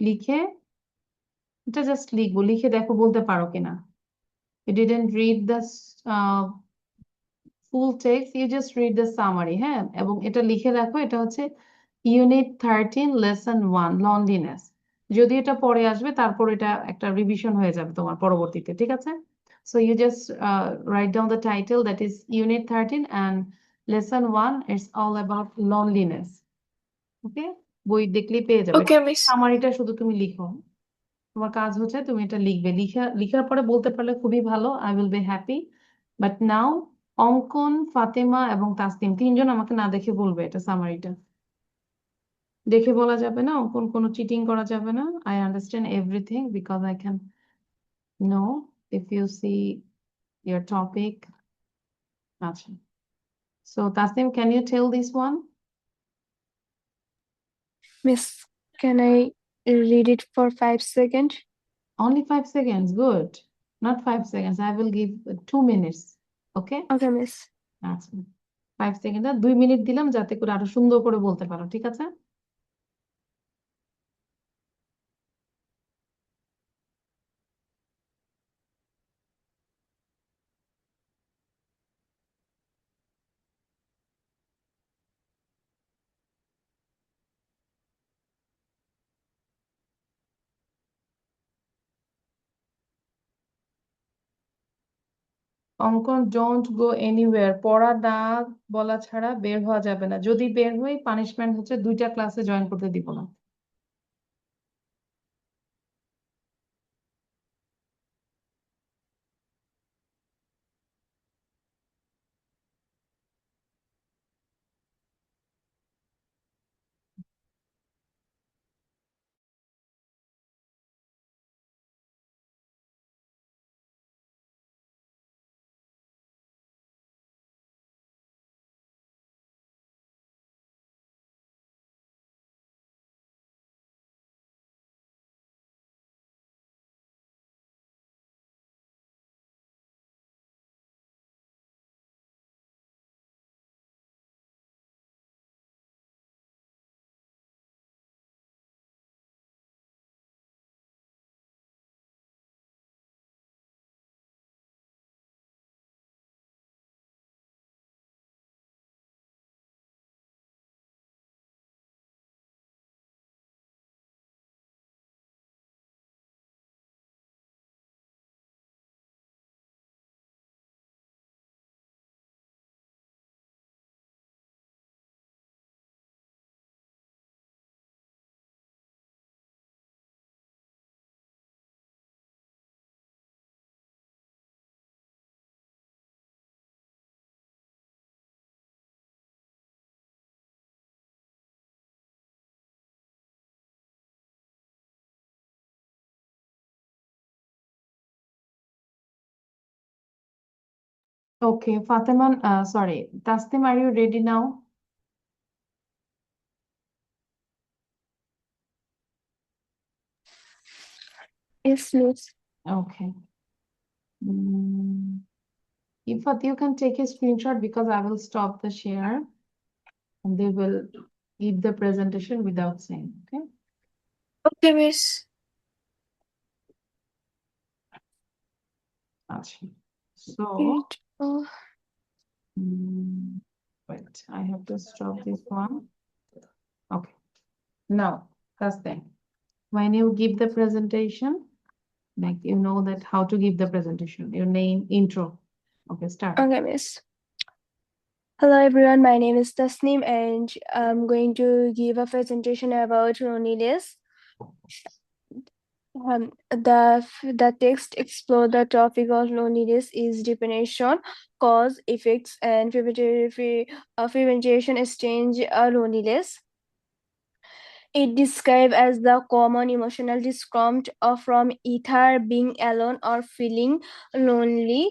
লিখে এটা জাস্ট লিখবো, লিখে দেখো বলতে পারো কিনা। You didn't read the full text, you just read the summary. হ্যাঁ, এবং এটা লিখে রাখো, এটা হচ্ছে ইউনিট 13 লেসন 1 লনলিনেস। যদি এটা পরে আসবে, তারপর এটা একটা রিভিশন হয়ে যাবে তোমার পরবর্তীতে, ঠিক আছে? So you just write down the title, that is unit 13 and lesson 1. It's all about loneliness. Okay, বই দেখলেই পেয়ে যাবে। Okay, Miss. সামারিটা শুধু তুমি লিখো। তোমার কাজ হচ্ছে তুমি এটা লিখবে, লিখার পরে বলতে পারলে খুবই ভালো, I will be happy. But now অঙ্কন, ফাতেমা এবং তাসনিম তিনজন আমাকে না দেখে বলবে এটা সামারিটা। দেখে বলা যাবে না, কোনো চিটিং করা যাবে না। I understand everything because I can know if you see your topic. আচ্ছা, so Tasnim, can you tell this one? Miss, can I read it for 5 seconds? Only 5 seconds, good. Not 5 seconds, I will give 2 minutes. Okay? Okay, Miss. আচ্ছা, 5 second, 2 minute দিলাম যাতে করে আরো সুন্দর করে বলতে পারো, ঠিক আছে? অঙ্কন, ডোন্ট গো এনিওয়্যার, পড়া না বলা ছাড়া বের হওয়া যাবে না। যদি বের হই পানিশমেন্ট হচ্ছে 2টা ক্লাসে জয়েন করতে দিব না। Okay, Fatima, sorry, Tasnim, are you ready now? Yes, Miss. Okay. Ifat, you can take a screenshot because I will stop the share and they will give the presentation without saying, okay? Okay, Miss. আচ্ছা, so It, oh, wait, I have to stop this one. Okay, now Tasnim, when you give the presentation, like you know that how to give the presentation, your name, intro. Okay, start. okay, Miss. Hello everyone, my name is Tasneem and I'm going to give a presentation about loneliness. The text explore the topic of loneliness is definition, cause, effects, and prevention stage loneliness. It described as the common emotional discomfort from either being alone or feeling lonely.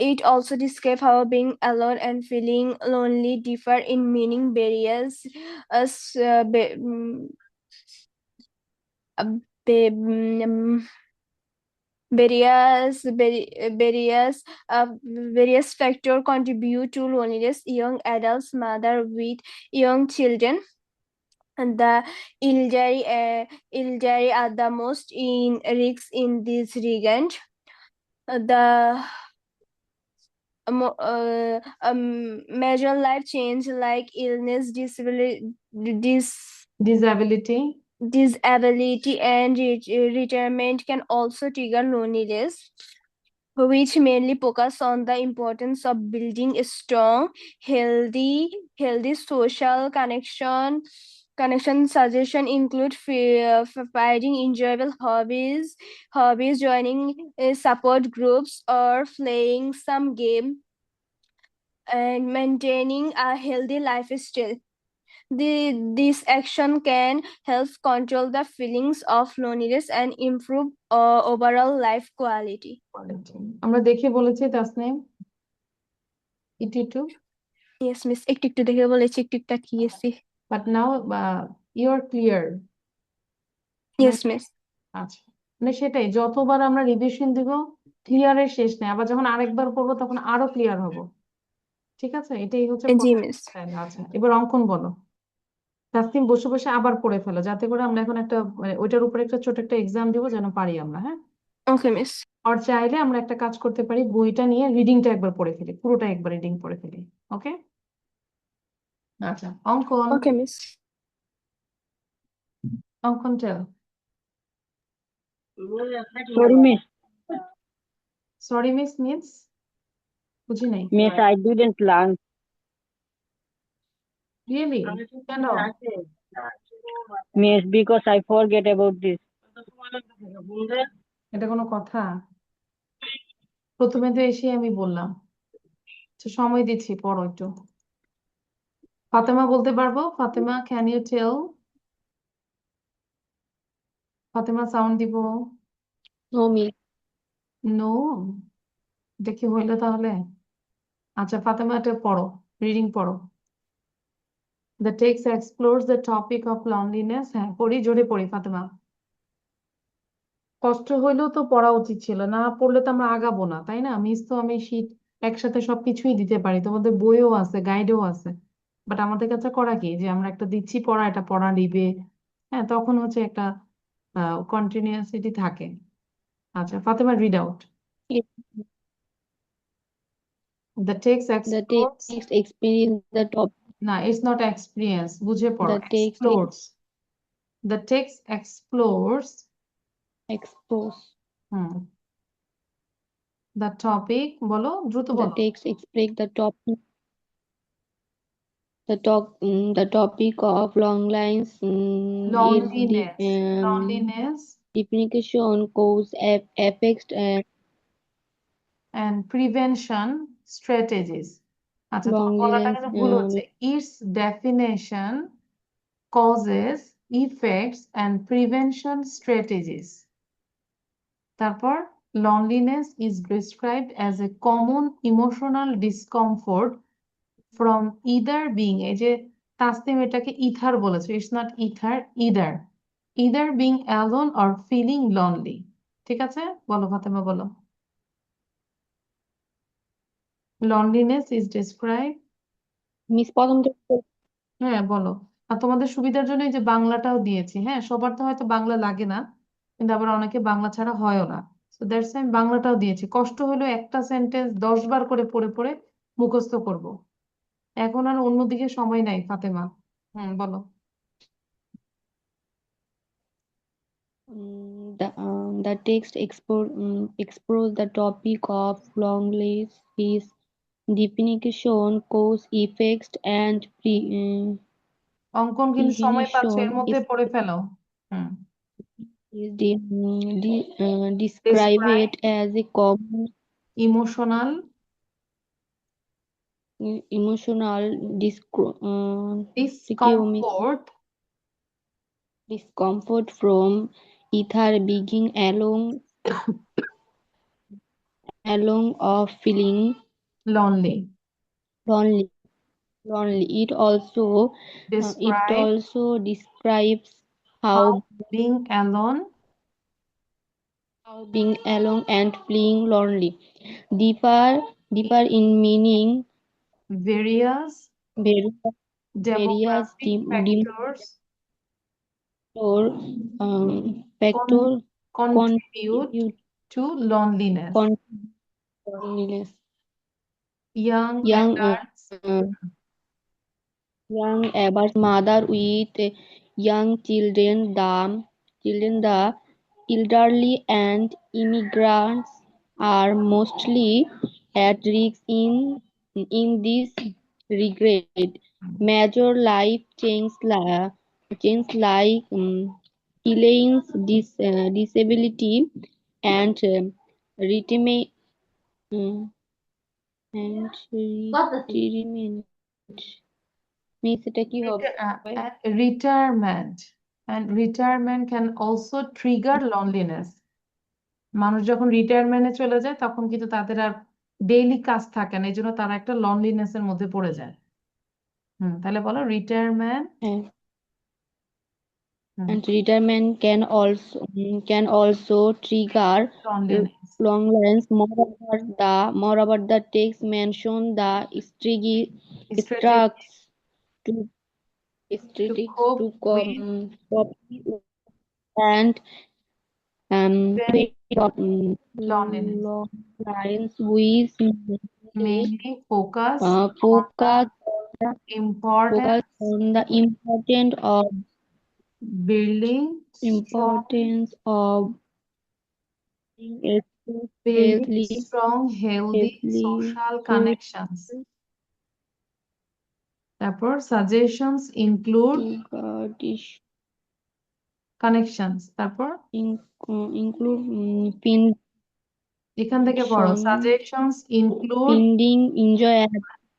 It also describes how being alone and feeling lonely differ in meaning barriers as various factors contribute to loneliness. Young adults, mother with young children, and the elderly are the most in risk in this regard. The major life change like illness, Disability. disability, and retirement can also trigger loneliness, which mainly focus on the importance of building a strong, healthy social connection. Suggestion include finding enjoyable hobbies, joining support groups, or playing some game, and maintaining a healthy lifestyle. This action can help control the feelings of loneliness and improve overall life quality. আমরা দেখে বলেছি তাসনিম একটু Yes, miss. একটু দেখে বলেছি, একটু তাকিয়েছি। but now you are clear. Yes, miss. আচ্ছা মানে সেটাই যতবার আমরা রিভিশন দিব ক্লিয়ারের শেষ নেই, আবার যখন আরেকবার পড়বো তখন আরো ক্লিয়ার হব। ঠিক আছে, এটাই হচ্ছে জি পড়ার মিস। style। আচ্ছা এবার অঙ্কন বলো। তাসনিম বসে বসে আবার পড়ে ফেলো, যাতে করে আমরা এখন একটা মানে ওইটার উপরে একটা ছোট একটা এক্সাম দিব যেন পারি আমরা। হ্যাঁ, ওকে মিস। আর চাইলে আমরা একটা কাজ করতে পারি, বইটা নিয়ে রিডিংটা একবার পড়ে ফেলি, পুরোটা একবার রিডিং পড়ে ফেলি। ওকে, আচ্ছা অঙ্কন। ওকে মিস। অঙ্কন টেল। Sorry, miss. Sorry miss means বুঝি নাই। Miss, I didn't learn. Really? কেন? Miss, because I forget about this. এটা কোনো কথা? প্রথমে তো এসে আমি বললাম। আচ্ছা, সময় দিচ্ছি, পড়ো একটু। ফাতেমা বলতে পারবো? Fatema, can you tell? Fatema sound দিব? No, miss. নো, এটা কি হইলো তাহলে? আচ্ছা ফাতেমা এটা পড়ো, রিডিং পড়ো। The text explores the topic of loneliness. হ্যাঁ পড়ি, জোরে পড়ি ফাতেমা। কষ্ট হইলেও তো পড়া উচিত ছিল, না পড়লে তো আমরা আগাবো না, তাই না? মিস তো আমি শীট একসাথে সবকিছুই দিতে পারি, তোমাদের বইও আছে, গাইডও আছে, বাট আমাদের কাছে করা কি যে আমরা একটা দিচ্ছি পড়া, এটা পড়া নিবে। হ্যাঁ, তখন হচ্ছে একটা কন্টিনিউয়াসিটি থাকে। আচ্ছা Fatema, read out. It, the text the explores. text experience the top. না, ইটস নট এক্সপিরিয়েন্স, বুঝে পড়ো। The text explores, the text explores. expose. Hmm, the topic বলো, দ্রুত The বলো। text explains the topic. The topic of long lines is loneliness, loneliness definition, cause, effects, and and prevention strategies. আচ্ছা তোমার বলাটা loneliness. কিন্তু ভুল হচ্ছে। Its definition, causes, effects and prevention strategies. তারপর loneliness is described as a common emotional discomfort from either being, এই যে তাসনিম এটাকে ইথার বলেছে, it's not ether, either being alone or feeling lonely। ঠিক আছে, বলো ফাতেমা বলো। Loneliness is described, Miss প্রথম থেকে হ্যাঁ বলো। আর তোমাদের সুবিধার জন্য এই যে বাংলাটাও দিয়েছি, হ্যাঁ সবার তো হয়তো বাংলা লাগে না, কিন্তু আবার অনেকে বাংলা ছাড়া হয়ও না, তো দ্যাটস আমি বাংলাটাও দিয়েছি। কষ্ট হলো একটা সেন্টেন্স 10 বার করে পড়ে পড়ে মুখস্থ করব, এখন আর অন্যদিকে সময় নাই ফাতেমা। বলো। The text explores the topic of long lists, his definition, cause, effects, and অঙ্কন কিন্তু সময় পাচ্ছ, prevention এর মধ্যে পড়ে ফেলো। হুম, describe describe it as a common emotional emotional discomfort discomfort from either being along or feeling lonely, lonely. It describe also describes how how being alone being alone and feeling lonely differ in meaning. various Various demographic factors factor contribute contribute to loneliness. loneliness. Young Young adults, young adults, mother with young children, the elderly and immigrants are mostly at risk in this regard. Major life change like Elaine's disability and retirement and retirement miss এটা কি হবে? Retirement. And retirement can also trigger loneliness. মানুষ যখন রিটায়ারমেন্টে চলে যায় তখন কিন্তু তাদের আর ডেইলি কাজ থাকে না, এই জন্য তারা একটা লনলিনেস এর মধ্যে পড়ে যায়। তাহলে বলো রিটায়ারমেন্ট। হ্যাঁ। And retirement can also trigger loneliness. loneliness. Moreover, the text mention the structs to cope with cope and loneliness. lines with Mainly focus focus importance on the building importance of building healthy strong, healthy social connections. তারপর suggestions include connections. তারপর include এখান থেকে পড়ো, suggestions include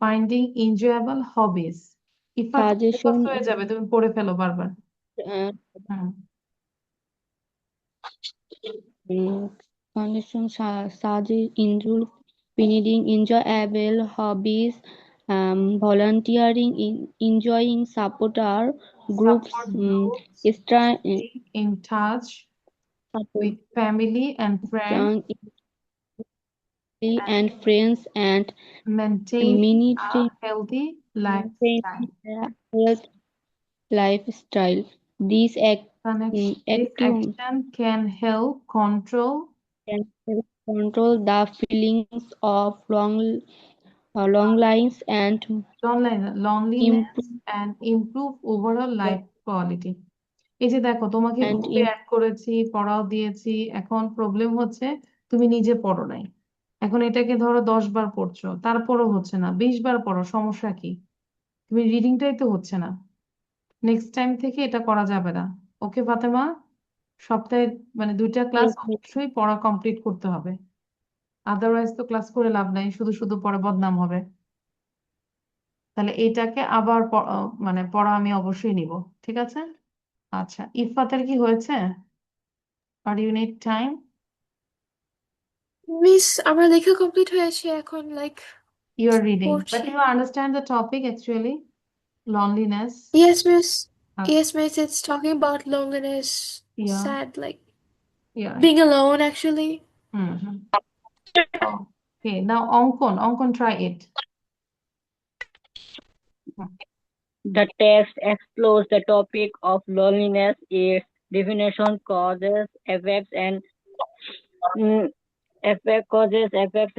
finding enjoyable hobbies. Ifat Suggestion হয়ে যাবে, তুমি পড়ে ফেলো বারবার। condition suggest include finding enjoyable hobbies, volunteering, enjoying supporter groups, Support groups, staying in touch with family and friends, friends and maintaining a healthy lifestyle. These action can help control the feelings of loneliness and improve overall life quality. এই যে দেখো, তোমাকে And গ্রুপে add করেছি, পড়াও দিয়েছি, এখন problem হচ্ছে তুমি নিজে পড়ো নাই। এখন এটাকে ধরো 10 বার পড়ছো, তারপরও হচ্ছে না, 20 বার পড়ো, সমস্যা কি? তুমি রিডিংটাই তো হচ্ছে না। নেক্সট টাইম থেকে এটা করা যাবে না। ওকে ফাতেমা, সপ্তাহে মানে 2টা ক্লাস অবশ্যই পড়া কমপ্লিট করতে হবে, আদারওয়াইজ তো ক্লাস করে লাভ নাই, শুধু শুধু পরে বদনাম হবে। তাহলে এটাকে আবার মানে পড়া আমি অবশ্যই নিব, ঠিক আছে? আচ্ছা, ইফাতের কি হয়েছে? Are you need time? Miss আমার লেখা কমপ্লিট হয়েছে, এখন like You are reading, but পড়ছি। you understand the topic actually, loneliness. Yes, miss. Okay. Yes, miss. It's talking about loneliness, Yeah. sad, like Yeah. being alone, actually. Okay, now Onkon, try it. The text explores the topic of loneliness, its definition, causes, effects, and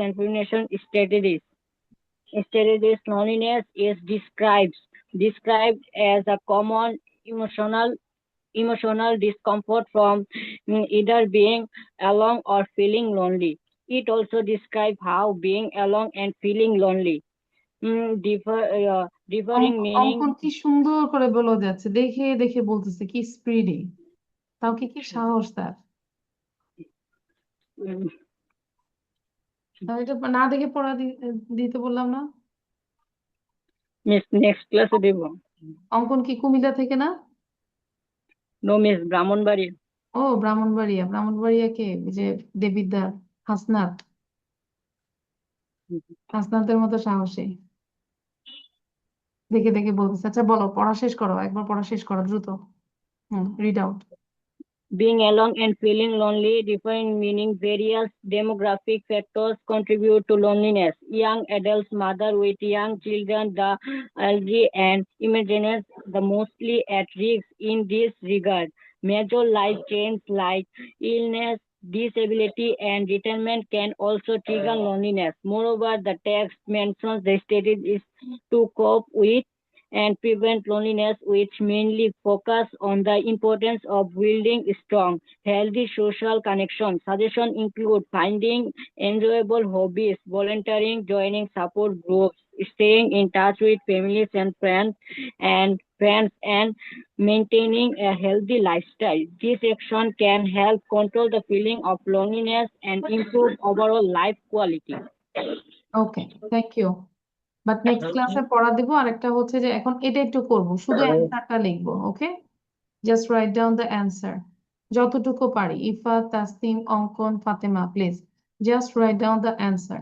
definition strategies. Loneliness is described as a common emotional discomfort from either being alone or feeling lonely. It also describes how being alone and feeling lonely differing meaning. অঙ্কন কি সুন্দর করে বলে যাচ্ছে, দেখে দেখে বলতেছে, কি স্পিডি, তাও কি সাহস তার! এটা না দেখে পড়া দিতে বললাম না? মিস নেক্সট ক্লাসে দেব। অঙ্কন কি কুমিল্লা থেকে না? No miss, Brahmanbaria. ও ব্রাহ্মণবাড়িয়া কে? যে দেবিদ্দার হাসনাতের মতো সাহসী, দেখে দেখে বলতেছে। আচ্ছা বলো, পড়া শেষ করো, একবার পড়া শেষ করো দ্রুত। Read out. Being alone and feeling lonely different meaning. Various demographic factors contribute to loneliness. Young adults, mother with young children, the elderly and immigrants, the mostly at risk in this regard. Major life changes like illness, disability, and retirement can also trigger loneliness. Moreover, the text mentions the strategies to cope with and prevent loneliness, which mainly focus on the importance of building strong, healthy social connections. Suggestions include finding enjoyable hobbies, volunteering, joining support groups, staying in touch with families and friends, and maintaining a healthy lifestyle. This action can help control the feeling of loneliness and improve overall life quality. Okay, thank you. But next ক্লাসে পড়া দিব। আর একটা হচ্ছে যে এখন এটা একটু করবো, শুধু অ্যান্সারটা লিখবো। Okay, just write down the answer যতটুকু পারি। Ifat, Tasnim, Ankon, Fatema, please just write down the answer.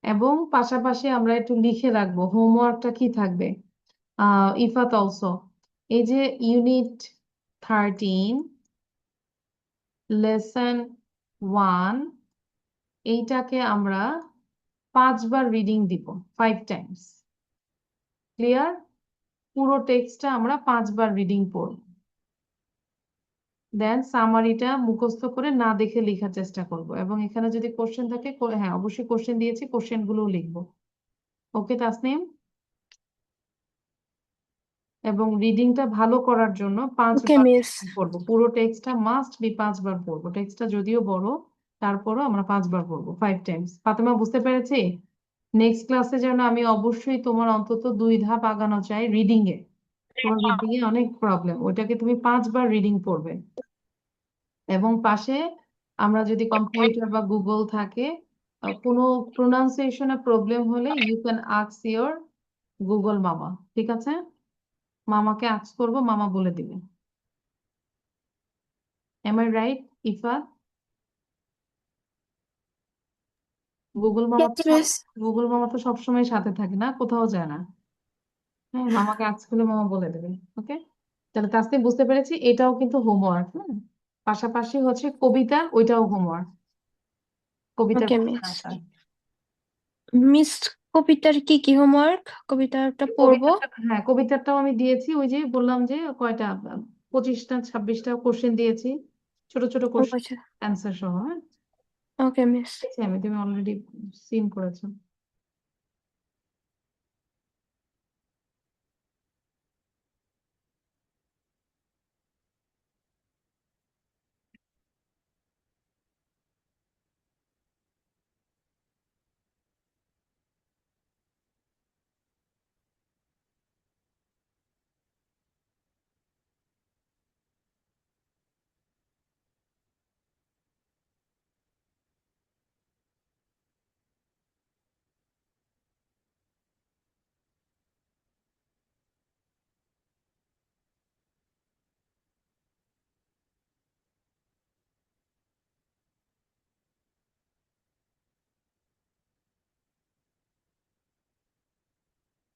এবং পাশাপাশি আমরা একটু লিখে রাখবো হোমওয়ার্কটা কি থাকবে। ইফাত অলসো, এই যে ইউনিট 13 লেসন 1 এইটাকে আমরা 5 বার রিডিং দিব, 5 টাইমস। ক্লিয়ার? পুরো টেক্সটটা আমরা 5 বার রিডিং পড়ব। দেন সামারিটা মুখস্থ করে না দেখে লেখার চেষ্টা করব। এবং এখানে যদি কোশ্চেন থাকে, হ্যাঁ অবশ্যই কোশ্চেন দিয়েছি, কোশ্চেন গুলোও লিখবো। ওকে তাসনিম? এবং রিডিংটা ভালো করার জন্য ওকে 5 বার মিস। পড়বো। পুরো টেক্সটটা মাস্ট বি 5 বার পড়বো। টেক্সটটা যদিও বড়, তারপরও আমরা 5 বার পড়বো, 5 টাইমস। ফাতেমা বুঝতে পেরেছি? নেক্সট ক্লাসে যেন আমি অবশ্যই তোমার অন্তত 2 ধাপ আগানো চাই রিডিং এ। তোমার রিডিং এ অনেক প্রবলেম, ওইটাকে তুমি 5 বার রিডিং পড়বে। এবং পাশে আমরা যদি কম্পিউটার বা গুগল থাকে, কোনো প্রোনাউন্সিয়েশনে প্রবলেম হলে you can ask your Google মামা। ঠিক আছে? মামাকে আস্ক করবো, মামা বলে দিবে। Am I right Ifat? Google মামা Yes, তো miss. গুগল মামা তো সবসময় সাথে থাকে না, কোথাও যায় না। হ্যাঁ, মামাকে আস্ক করলে মামা বলে দেবে। ওকে, তাহলে তাসনিম বুঝতে পেরেছি, এটাও কিন্তু হোমওয়ার্ক। হ্যাঁ, পাশাপাশি হচ্ছে কবিতা, ওইটাও হোমওয়ার্ক। কবিতার ওকে প্রশ্ন মিস। আনসার। মিস, কবিতার কি কি হোমওয়ার্ক? কবিতাটা পড়বো? হ্যাঁ, কবিতাটাও আমি দিয়েছি। ওই যে বললাম যে কয়টা, 25টা 26টা কোশ্চেন দিয়েছি, ছোট ছোট ও কোশ্চেন, আচ্ছা, অ্যান্সার সহ। হ্যাঁ, ওকে মিস। দেখছি আমি, তুমি অলরেডি সিন করেছো।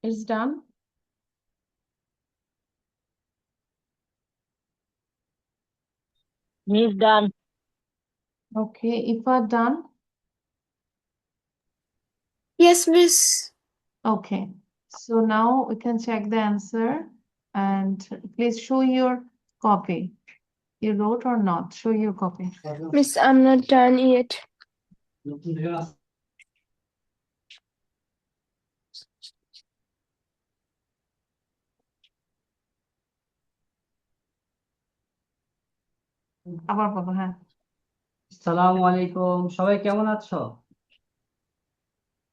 It's done. Miss done. Okay, Ifa done. Yes, miss. Okay, so now we can check the answer, and please show your copy. You wrote or not? Show your copy. Miss, I'm not done yet. আবার বলো, হ্যাঁ। আসসালামু আলাইকুম, সবাই কেমন আছো?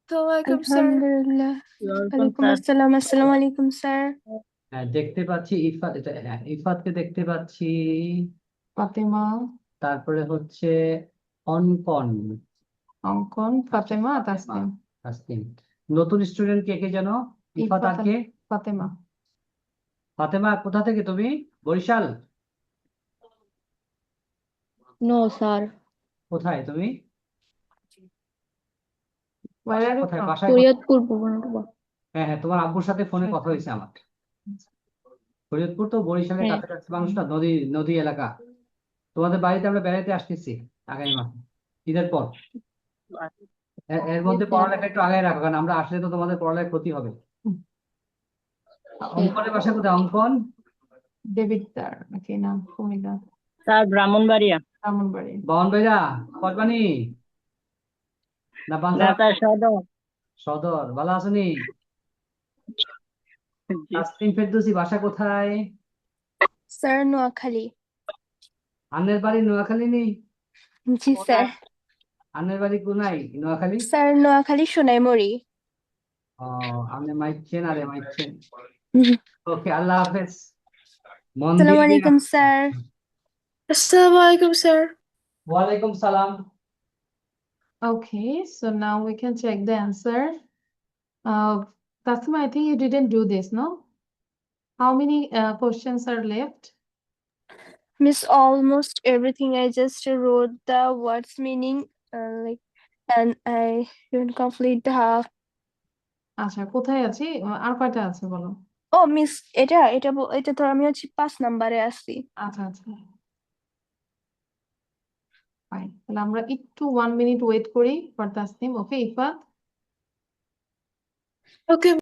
Assalamualaikum, sir. আলহামদুলিল্লাহ। ওয়ালাইকুম আসসালাম। আসসালামু আলাইকুম স্যার। হ্যাঁ, দেখতে পাচ্ছি ইফাত, হ্যাঁ ইফাতকে দেখতে পাচ্ছি। ফাতেমা, তারপরে হচ্ছে অঙ্কন, অঙ্কন, ফাতেমা, তাসনিম। তাসনিম। নতুন স্টুডেন্ট কে কে যেন? ইফাত আর কে? ফাতেমা। ফাতেমা, কোথা থেকে তুমি? বরিশাল? No, sir. কোথায় তুমি? Where are you কোথায় from? বাসায়? শরীয়তপুর ভুবনেশ্বর। হ্যাঁ হ্যাঁ, তোমার আব্বুর সাথে ফোনে কথা হয়েছে আমার। ফরিদপুর তো বরিশালের হ্যাঁ। কাছাকাছি মানুষটা, নদী নদী এলাকা। তোমাদের বাড়িতে আমরা বেড়াতে আসতেছি আগামী মাসে, ঈদের পর। এর মধ্যে পড়ালেখা একটু আগায় রাখো, কারণ আমরা আসলে তো তোমাদের পড়ালেখার ক্ষতি হবে। অঙ্কনের বাসা কোথায়? অঙ্কন দেবিদ্বার নাকি নাম? কুমিল্লা, স্যার ব্রাহ্মণবাড়িয়া। ব্রাহ্মণবাড়ি। বাউনবাড়িয়া, কসবানি না না বাঞ্ছারা? স্যার সদর। সদর। ভালো আছনি? তাসনিম ফেরদৌসী, বাসা কোথায়? স্যার নোয়াখালী। আন্নের বাড়ি নোয়াখালী নি? জি স্যার। আন্নের বাড়ি কোনায় নোয়াখালী? স্যার নোয়াখালী সোনাইমুড়ি। ও, আপনি মাইচ্ছেন আরে মাইচ্ছেন। ওকে, আল্লাহ হাফেজ। মন আসসালামু দিয়ে আলাইকুম স্যার। Assalamualaikum, sir. ওয়ালাইকুম সালাম। Okay, so now we can check the answer. Tasma, I think you didn't do this, no? How many questions are left? Miss, almost everything. I just wrote the words meaning, like, and I didn't complete the half. আচ্ছা, কোথায় আছি? আর কয়টা আছে বলো? ও miss, এটা তো আমি হচ্ছে 5 নাম্বারে আছি। আচ্ছা আচ্ছা, ফাইন। তাহলে আমরা একটু 1 মিনিট ওয়েট করি for Tasnim. Okay Ifat? Okay.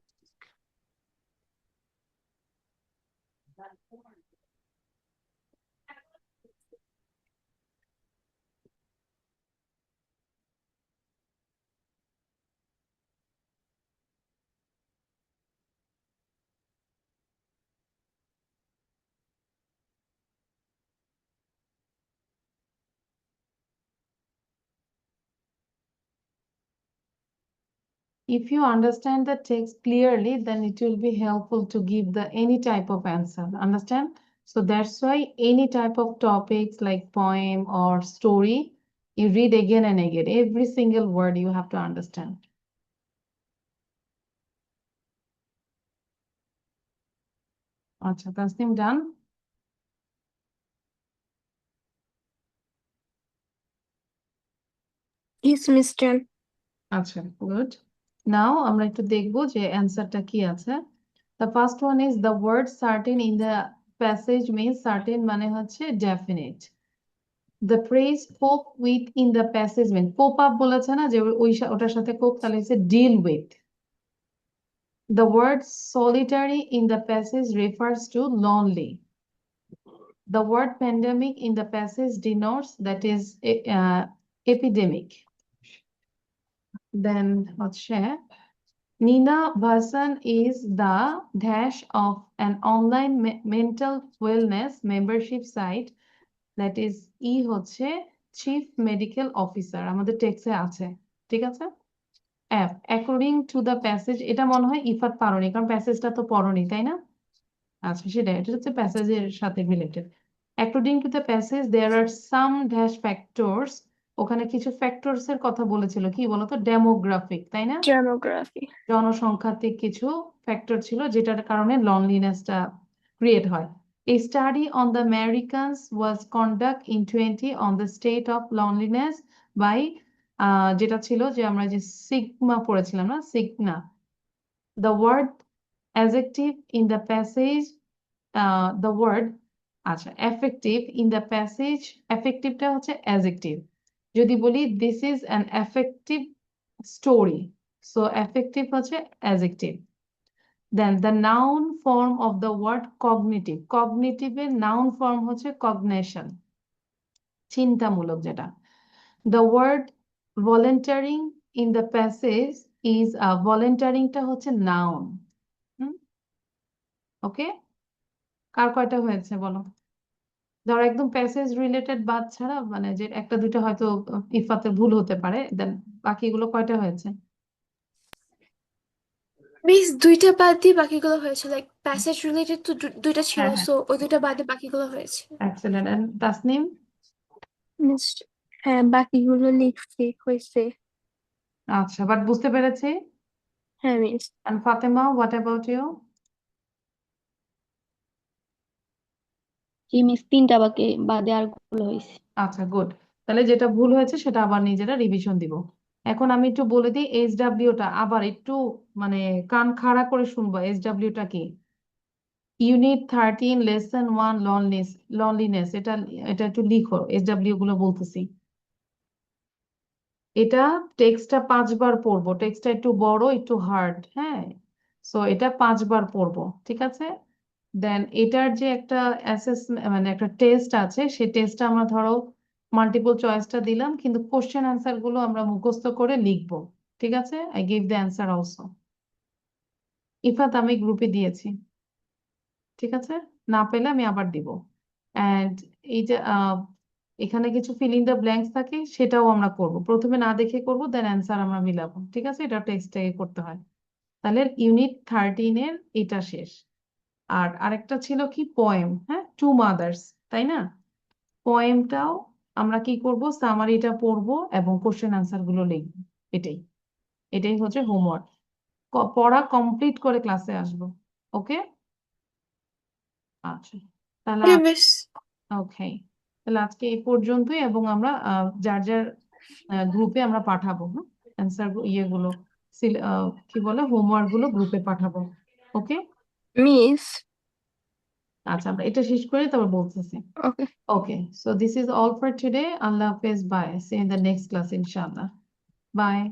If you understand the text clearly, then it will be helpful to give the any type of answer. Understand? So that's why any type of topics like poem or story, you read again and again. Every single word you have to understand. আচ্ছা, Tasnim done? Yes, Miss Chen. আচ্ছা, good. Now আমরা একটু দেখবো যে অ্যান্সারটা কি আছে। The first one is the word certain in the passage means certain মানে হচ্ছে definite. The phrase cope with in the passage means cope up বলেছে না যে ওটার সাথে cope, তাহলে হচ্ছে deal with. The word solitary in the passage refers to lonely. The word pandemic in the passage denotes that is epidemic. Then হচ্ছে Nina Vasan is the dash of an online mental wellness membership site that is হচ্ছে chief medical officer, আমাদের টেক্সে আছে, ঠিক আছে? F according to the passage, এটা মনে হয় ইফাত পারোনি, কারণ প্যাসেজটা তো পড়োনি, তাই না? আচ্ছা, সেটাই, এটা হচ্ছে প্যাসেজের সাথে related. According to the passage there are some dash factors, ওখানে কিছু ফ্যাক্টরস এর কথা বলেছিল, কি বলতো? ডেমোগ্রাফিক, তাই না? Demography. জনসংখ্যাত্মক কিছু ফ্যাক্টর ছিল যেটার কারণে লনলিনেসটা ক্রিয়েট হয়। A study on the Americans was conducted in 20 on the state of loneliness by যেটা ছিল যে আমরা যে সিগমা পড়েছিলাম না, Signa. The word adjective in the passage, the word আচ্ছা affective in the passage, affectiveটা হচ্ছে adjective। যদি বলি this is an affective story, so affective হচ্ছে adjective. Then the noun form of the word cognitive, cognitive এর noun form হচ্ছে cognition, চিন্তামূলক যেটা। The word volunteering in the passage is volunteering টা হচ্ছে noun। ওকে, কার কয়টা হয়েছে বলো? ধরো একদম প্যাসেজ রিলেটেড বাদ ছাড়া, মানে যে একটা দুইটা হয়তো ইফাতের ভুল হতে পারে, দেন বাকিগুলো কয়টা হয়েছে? মিস, দুইটা বাদ দিয়ে বাকিগুলো হয়েছে, লাইক প্যাসেজ রিলেটেড তো দুইটা ছিল, হ্যাঁ হ্যাঁ, সো ওই দুইটা বাদে বাকিগুলো হয়েছে। এক্সেলেন্ট। এন্ড তাসনিম? মিস, হ্যাঁ বাকিগুলো লিখছি, হয়েছে। আচ্ছা, বাট বুঝতে পেরেছি। হ্যাঁ মিস। And Fatema, what about you? জি মিস, 3টা বাদে আর গুলো হয়েছে। আচ্ছা, গুড। তাহলে যেটা ভুল হয়েছে সেটা আবার নিজেরা রিভিশন দিব। এখন আমি একটু বলে দিই SW টা, আবার একটু মানে কান খাড়া করে শুনবো। SW টা কি? Unit 13 lesson 1 loneliness. এটা এটা একটু লিখো, SW গুলো বলতেছি। এটা টেক্সটটা 5 বার পড়বো, টেক্সটটা একটু বড়, একটু হার্ড, হ্যাঁ? সো এটা 5 বার পড়বো, ঠিক আছে? দেন এটার যে একটা মানে একটা টেস্ট আছে, সেই টেস্টটা আমরা ধরো মাল্টিপল চয়েসটা দিলাম, কিন্তু কোশ্চেন অ্যান্সার গুলো আমরা মুখস্থ করে লিখবো, ঠিক আছে? I give the answer also. Ifat আমি গ্রুপে দিয়েছি, ঠিক আছে? না পেলে আমি আবার দিব। অ্যান্ড এই যে এখানে কিছু ফিল ইন দ্য ব্ল্যাঙ্কস থাকে, সেটাও আমরা করব, প্রথমে না দেখে করব, দেন অ্যান্সার আমরা মিলাবো, ঠিক আছে? এটা টেক্সটে করতে হয়। তাহলে ইউনিট 13-এর এটা শেষ। আর আরেকটা ছিল কি, পোয়েম, হ্যাঁ, টু মাদার্স, তাই না? পোয়েমটাও আমরা কি করব, সামারিটা পড়বো এবং কোশ্চেন আনসার গুলো লিখবো। এটাই এটাই হচ্ছে হোমওয়ার্ক। পড়া কমপ্লিট করে ক্লাসে আসবো। ওকে, আচ্ছা তাহলে Okay, Miss. ওকে, তাহলে আজকে এই পর্যন্তই, এবং আমরা যার যার গ্রুপে আমরা পাঠাবো অ্যান্সার ইয়েগুলো, কি বলে, হোমওয়ার্ক গুলো গ্রুপে পাঠাবো। ওকে, Miss. আচ্ছা আমরা এটা শেষ করে তারপর বলতেছি। Okay. Okay, so this is all for today. Allah Hafiz, bye. See you in the next class, inshallah. Bye.